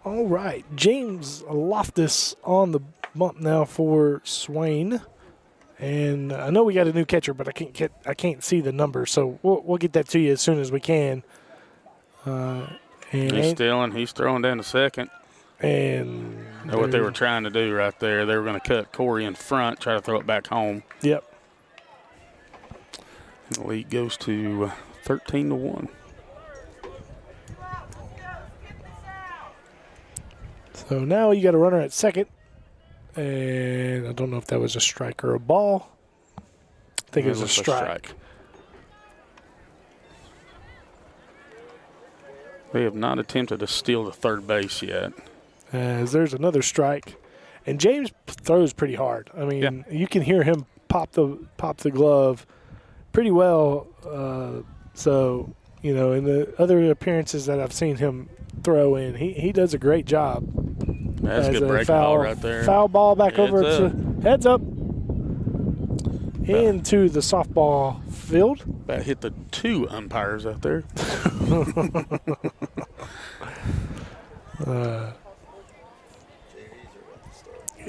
All right, James Loftus on the bump now for Swain, and I know we got a new catcher, but I can't see the number, so we'll get that to you as soon as we can. And he's throwing down to second. And know what they were trying to do right there. They were going to cut Corey in front, try to throw it back home. Yep. And the lead goes to 13-1. So now you got a runner at second, and I don't know if that was a strike or a ball. I think it was a strike. They have not attempted to steal the third base yet. As there's another strike, and James throws pretty hard. I mean, You can hear him pop the glove pretty well. So in the other appearances that I've seen him throw in, he does a great job. That's a good breaking ball right there. Foul ball back over to heads up into the softball field. About hit the 2 umpires out there.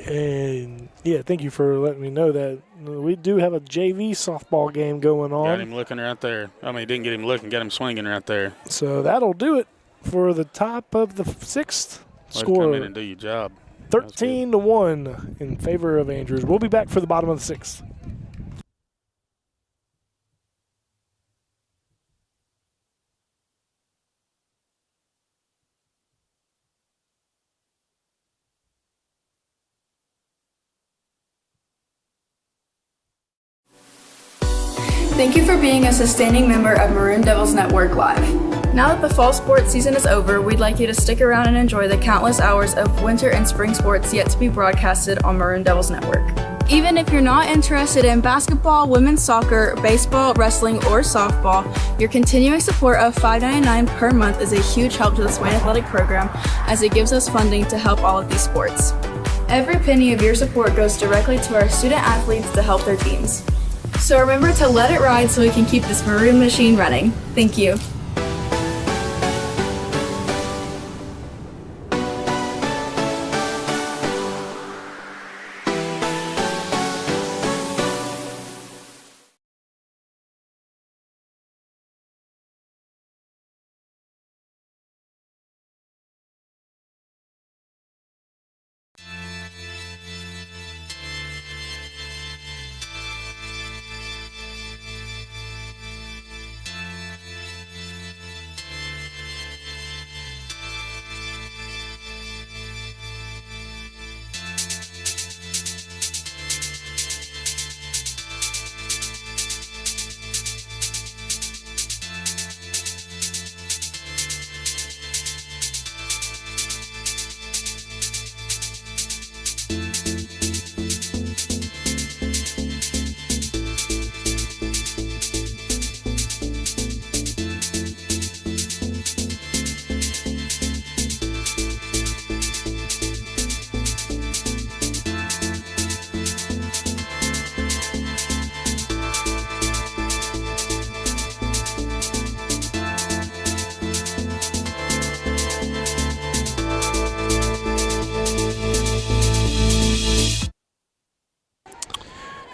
And, yeah, thank you for letting me know that. We do have a JV softball game going on. Got him looking right there. I mean, didn't get him looking, got him swinging right there. So that'll do it for the top of the 6th. Score. Come in and do your job. 13-1 in favor of Andrews. We'll be back for the bottom of the 6th. Thank you for being a sustaining member of Maroon Devils Network Live. Now that the fall sports season is over, we'd like you to stick around and enjoy the countless hours of winter and spring sports yet to be broadcasted on Maroon Devils Network. Even if you're not interested in basketball, women's soccer, baseball, wrestling, or softball, your continuing support of $5.99 per month is a huge help to the Swain Athletic Program, as it gives us funding to help all of these sports. Every penny of your support goes directly to our student athletes to help their teams. So remember to let it ride so we can keep this Maroon machine running. Thank you.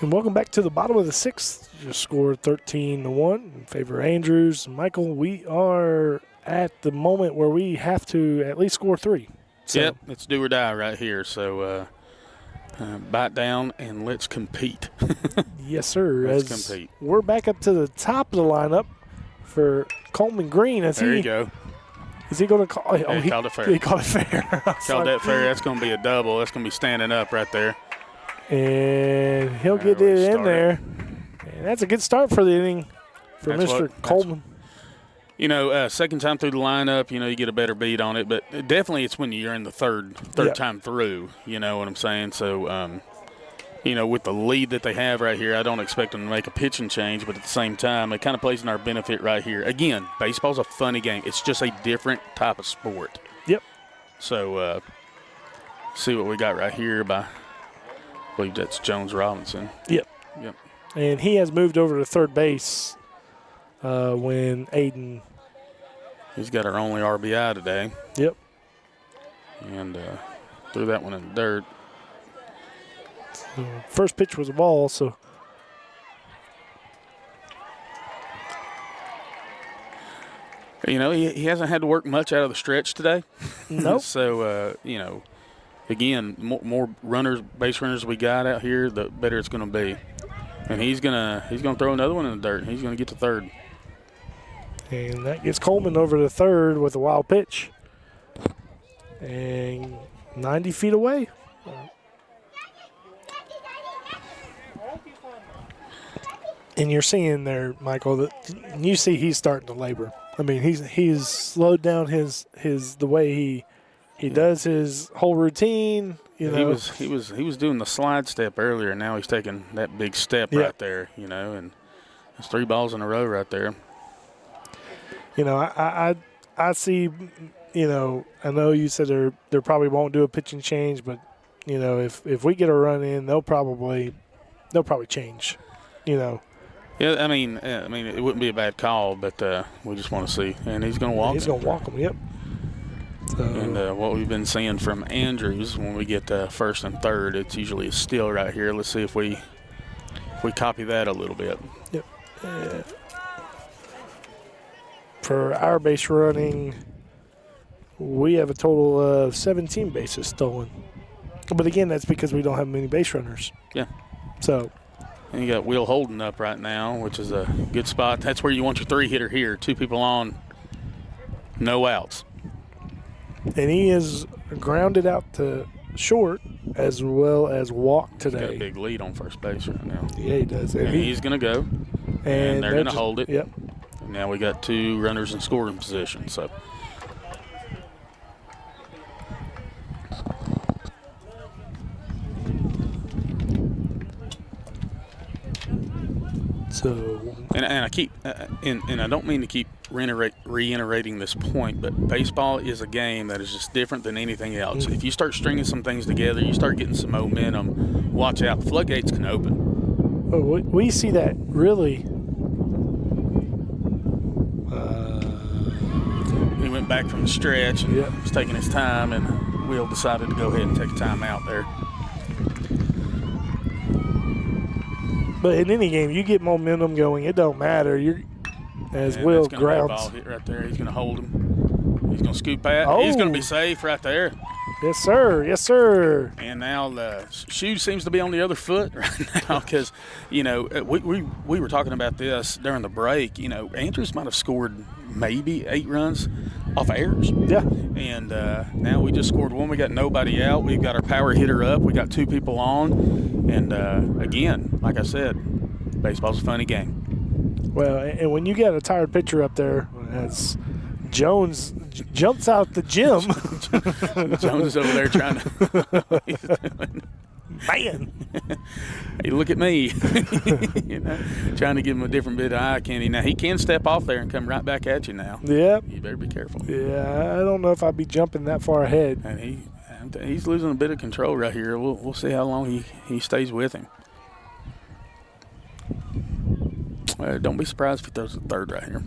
And welcome back to the bottom of the 6th. Just scored 13-1 in favor of Andrews. Michael, we are at the moment where we have to at least score 3. So. Yep, it's do or die right here. So bite down and let's compete. Yes, sir. Let's compete. We're back up to the top of the lineup for Coleman Green. There you go. Is he going to call? He called it fair. He called it fair. Called that fair. That's going to be a double. That's going to be standing up right there. And he'll get it in there. And that's a good start for the inning for Mr. Coleman. You know, second time through the lineup, you get a better beat on it. But definitely it's when you're in the third time through, you know what I'm saying? So, with the lead that they have right here, I don't expect them to make a pitching change. But at the same time, it kind of plays in our benefit right here. Again, baseball's a funny game. It's just a different type of sport. Yep. So, see what we got right here by – I believe that's Jones Robinson. Yep. And he has moved over to third base when Aiden. He's got our only RBI today. Yep. And threw that one in the dirt. So first pitch was a ball, so. He hasn't had to work much out of the stretch today. Nope. So, again, more runners, base runners we got out here, the better it's going to be. And he's gonna throw another one in the dirt. He's going to get to third. And that gets Coleman over to third with a wild pitch. And 90 feet away. And you're seeing there, Michael, that you see he's starting to labor. I mean, he's slowed down the way he does his whole routine. He was doing the slide step earlier. Now he's taking that big step right there. And it's 3 balls in a row right there. I see. I know you said there probably won't do a pitching change, but if we get a run in, they'll probably change. Yeah, I mean, it wouldn't be a bad call, but we just want to see. And he's going to walk. He's going to walk him. Yep. So, and what we've been seeing from Andrews when we get first and third, it's usually a steal right here. Let's see if we copy that a little bit. Yep. For our base running, we have a total of 17 bases stolen. But again, that's because we don't have many base runners. Yeah. So. And you got Will Holden up right now, which is a good spot. That's where you want your 3-hitter here. 2 people on, no outs. And he is grounded out to short as well as walk today. He's got a big lead on first base right now. Yeah, he does. And he's going to go. And they're going to hold it. Yep. And now we got 2 runners in scoring position. So. And I keep and I don't mean to keep reiterating this point, but baseball is a game that is just different than anything else. If you start stringing some things together, you start getting some momentum. Watch out, the floodgates can open. Oh, we see that really. He went back from the stretch and was taking his time, and Will decided to go ahead and take a time out there. But in any game, you get momentum going. It don't matter. Will grounds. Ball hit right there. He's going to hold him. He's going to scoop that. Oh. He's going to be safe right there. Yes, sir. Yes, sir. And now the shoe seems to be on the other foot right now because, we were talking about this during the break. Andrews might have scored maybe 8 runs off errors. Yeah. And now we just scored 1. We got nobody out. We've got our power hitter up. We got 2 people on. And, again, like I said, baseball's a funny game. Well, and when you got a tired pitcher up there, as Jones jumps out the gym. Jones is over there trying to Man. Hey, look at me. Trying to give him a different bit of eye candy. Now, he can step off there and come right back at you now. Yep. You better be careful. Yeah, I don't know if I'd be jumping that far ahead. And he's losing a bit of control right here. We'll see how long he stays with him. Don't be surprised if he throws the third right here.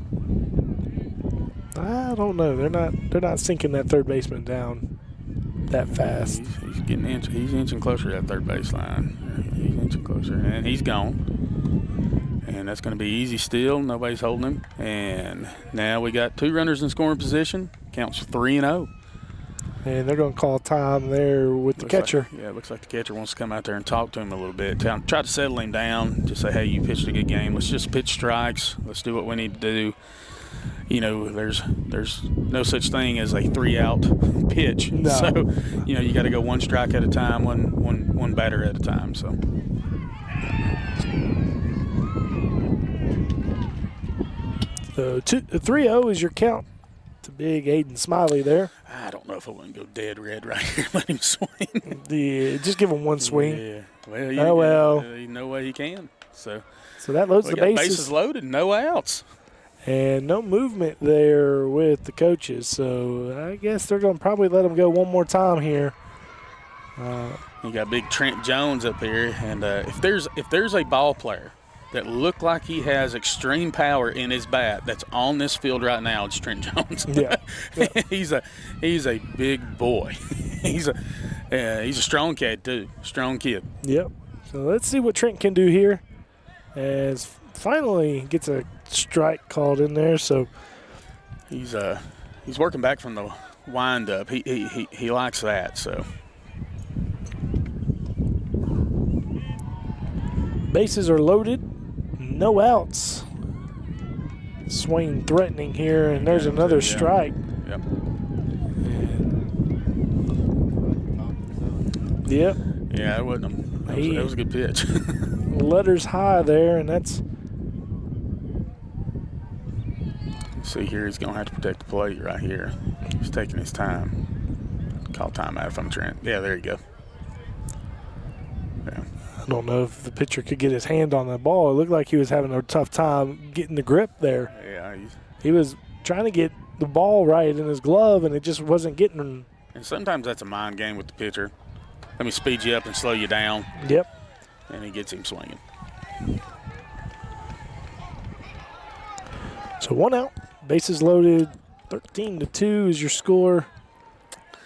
I don't know. They're not sinking that third baseman down that fast. He's inching closer to that third baseline. He's inching closer, and he's gone. And that's going to be easy still. Nobody's holding him. And now we got 2 runners in scoring position. Counts 3-0. And they're going to call time there with the catcher. It looks like the catcher wants to come out there and talk to him a little bit. Try to settle him down. Just say, hey, you pitched a good game. Let's just pitch strikes. Let's do what we need to do. There's no such thing as a 3-out pitch. No. So, you got to go 1 strike at a time, one batter at a time. So. So 3-0 is your count to big Aiden Smiley there. I don't know if I want to go dead red right here. Let him swing. Just give him 1 swing. Yeah. Well, no way he can. So that loads the bases. Bases loaded, no outs. And no movement there with the coaches. So I guess they're going to probably let him go 1 more time here. You got big Trent Jones up here. And if there's a ball player that looked like he has extreme power in his bat that's on this field right now, it's Trent Jones. Yeah. he's a big boy. he's a strong kid too. Strong kid. Yep. So let's see what Trent can do here. As finally gets a strike called in there. So he's working back from the wind-up. He likes that. So bases are loaded. No outs. Swain threatening here, and there's another strike. Yep. Yep. Yeah, it wasn't him. That was a good pitch. Letters high there, and that's. See here, he's going to have to protect the plate right here. He's taking his time. Call timeout from Trent. Yeah, there you go. Yeah. I don't know if the pitcher could get his hand on the ball. It looked like he was having a tough time getting the grip there. Yeah. He was trying to get the ball right in his glove, and it just wasn't getting him. And sometimes that's a mind game with the pitcher. Let me speed you up and slow you down. Yep. And he gets him swinging. So 1 out, bases loaded, 13-2 is your score,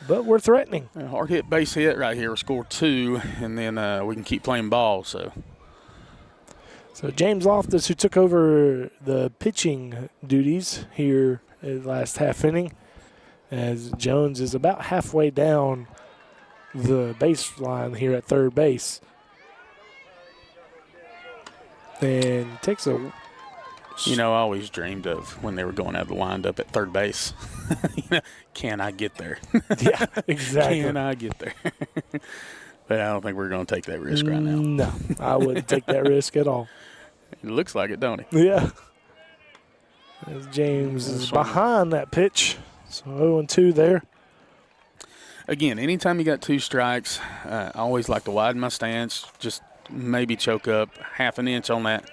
but we're threatening. A hard hit base hit right here. We'll score 2, and then we can keep playing ball. So James Loftus, who took over the pitching duties here in the last half inning, as Jones is about halfway down the baseline here at third base. And takes a... I always dreamed of when they were going out of the windup at third base. Can I get there? Yeah, exactly. Can I get there? But I don't think we're going to take that risk right now. No, I wouldn't take that risk at all. It looks like it, don't it? Yeah. As James is behind that pitch. So 0-2 there. Again, anytime you got 2 strikes, I always like to widen my stance, just maybe choke up half an inch on that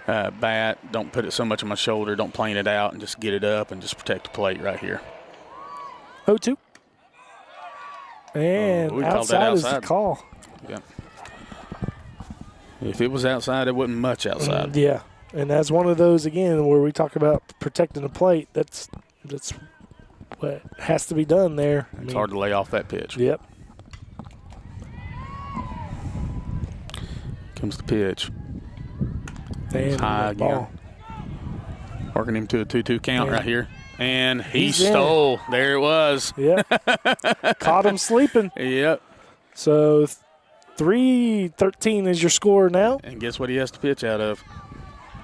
bat. Don't put it so much on my shoulder. Don't plane it out and just get it up and just protect the plate right here. 0-2. And outside is the call. Yep. If it was outside, it wasn't much outside. Yeah, and that's one of those, again, where we talk about protecting the plate. That's what has to be done there. It's hard to lay off that pitch. Yep. Comes the pitch. And high again. ball. Working him to a 2-2 count right here. And he He's stole. There it was. Yep. Caught him sleeping. Yep. So 3-13 is your score now. And guess what he has to pitch out of?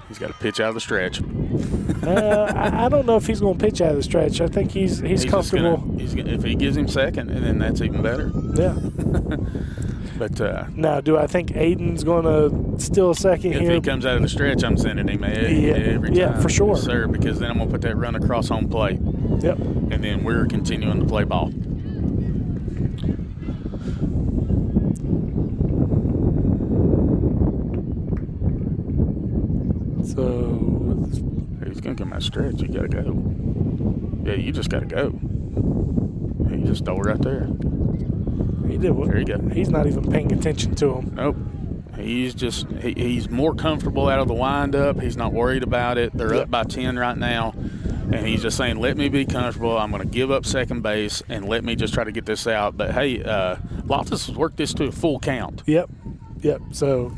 He's got to pitch out of the stretch. I don't know if he's going to pitch out of the stretch. I think he's comfortable. If he gives him second, and then that's even better. Yeah. But now, do I think Aiden's going to steal a second if here? he comes out of the stretch, I'm sending him every time. Yeah, for sure. Yes, sir, because then I'm going to put that run across home plate. Yep. And then we're continuing to play ball. So he's going to come out stretch. You got to go. Yeah, you just got to go. He just stole right there. he did what? There you go. He's not even paying attention to him. Nope. He's just he's more comfortable out of the windup. He's not worried about it. They're up by 10 right now. And he's just saying, let me be comfortable. I'm going to give up second base and let me just try to get this out. But, hey, Loftus has worked this to a full count. Yep. So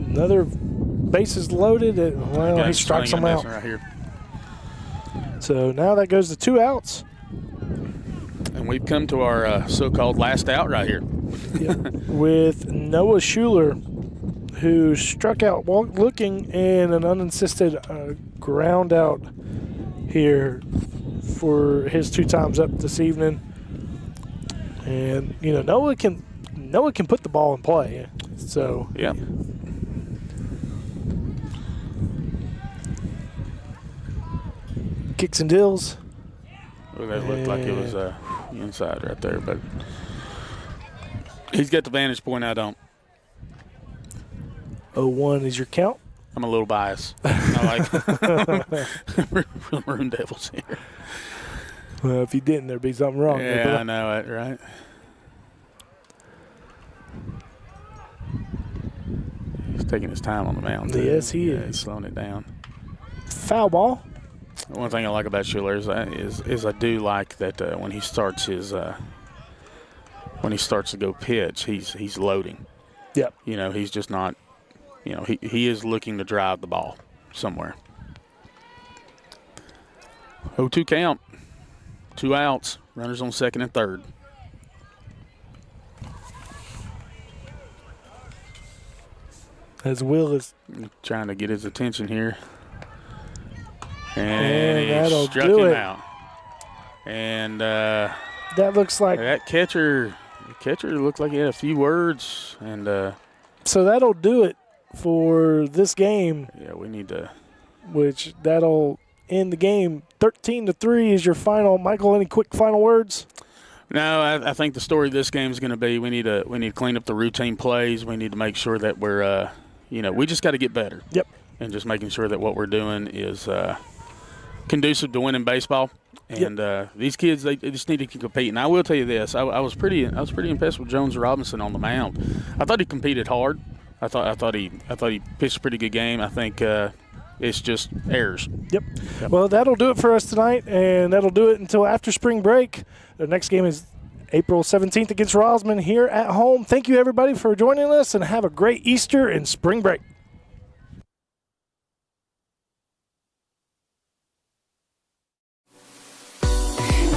another bases loaded. Well, he strikes him out. Right here. So now that goes to 2 outs. And we've come to our so-called last out right here. With Noah Schuler, who struck out looking in an uninsisted ground out here for his 2 times up this evening. And Noah can put the ball in play. So yeah. Kicks and deals. Well, that looked like it was inside right there, but he's got the vantage point. I don't. 0-1 is your count. I'm a little biased. I like Maroon Devils here. Well, if you didn't, there'd be something wrong. Yeah, I know it, right? He's taking his time on the mound. Yes, he is. He's slowing it down. Foul ball. One thing I like about Schuler is I do like that when he starts to go pitch, he's loading. Yep. He's just not. He is looking to drive the ball somewhere. 0-2 count. 2 outs. Runners on second and third. As Will is trying to get his attention here. And that'll he struck do him it. out. And that looks like that catcher looked like he had a few words. And so that'll do it for this game. Yeah, we need to. Which that'll end the game. 13-3 is your final. Michael, any quick final words? No, I think the story of this game is going to be we need to clean up the routine plays. We need to make sure that we're we just got to get better. Yep. And just making sure that what we're doing is conducive to winning baseball. And these kids, they just need to compete. And I will tell you this: I was pretty impressed with Jones Robinson on the mound. I thought he competed hard. I thought he pitched a pretty good game. I think it's just errors. Yep. Well, that'll do it for us tonight, and that'll do it until after spring break. The next game is April 17th against Rosman here at home. Thank you, everybody, for joining us, and have a great Easter and spring break.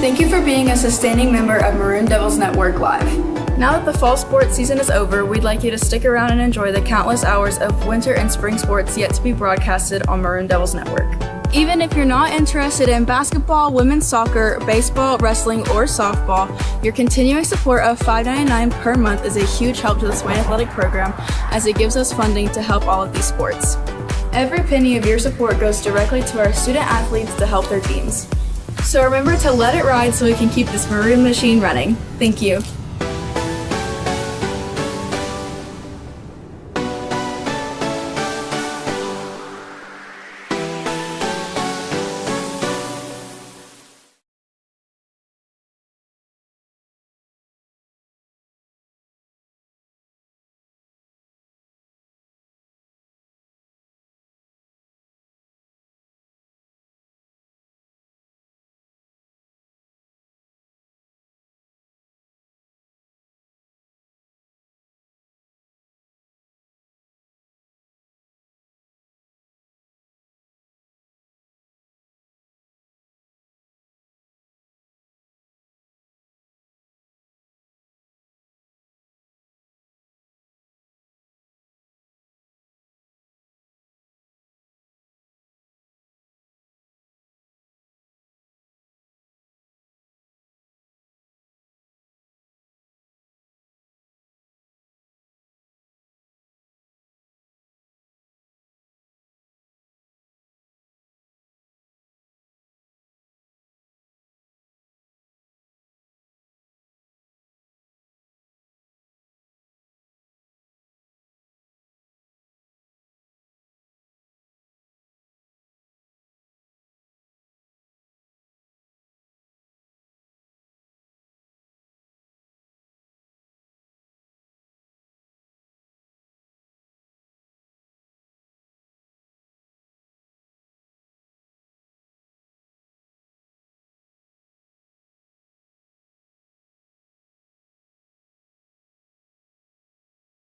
Thank you for being a sustaining member of Maroon Devils Network Live. Now that the fall sports season is over, we'd like you to stick around and enjoy the countless hours of winter and spring sports yet to be broadcasted on Maroon Devils Network. Even if you're not interested in basketball, women's soccer, baseball, wrestling, or softball, your continuing support of $5.99 per month is a huge help to the Swain Athletic Program, as it gives us funding to help all of these sports. Every penny of your support goes directly to our student athletes to help their teams. So remember to let it ride so we can keep this Maroon machine running. Thank you.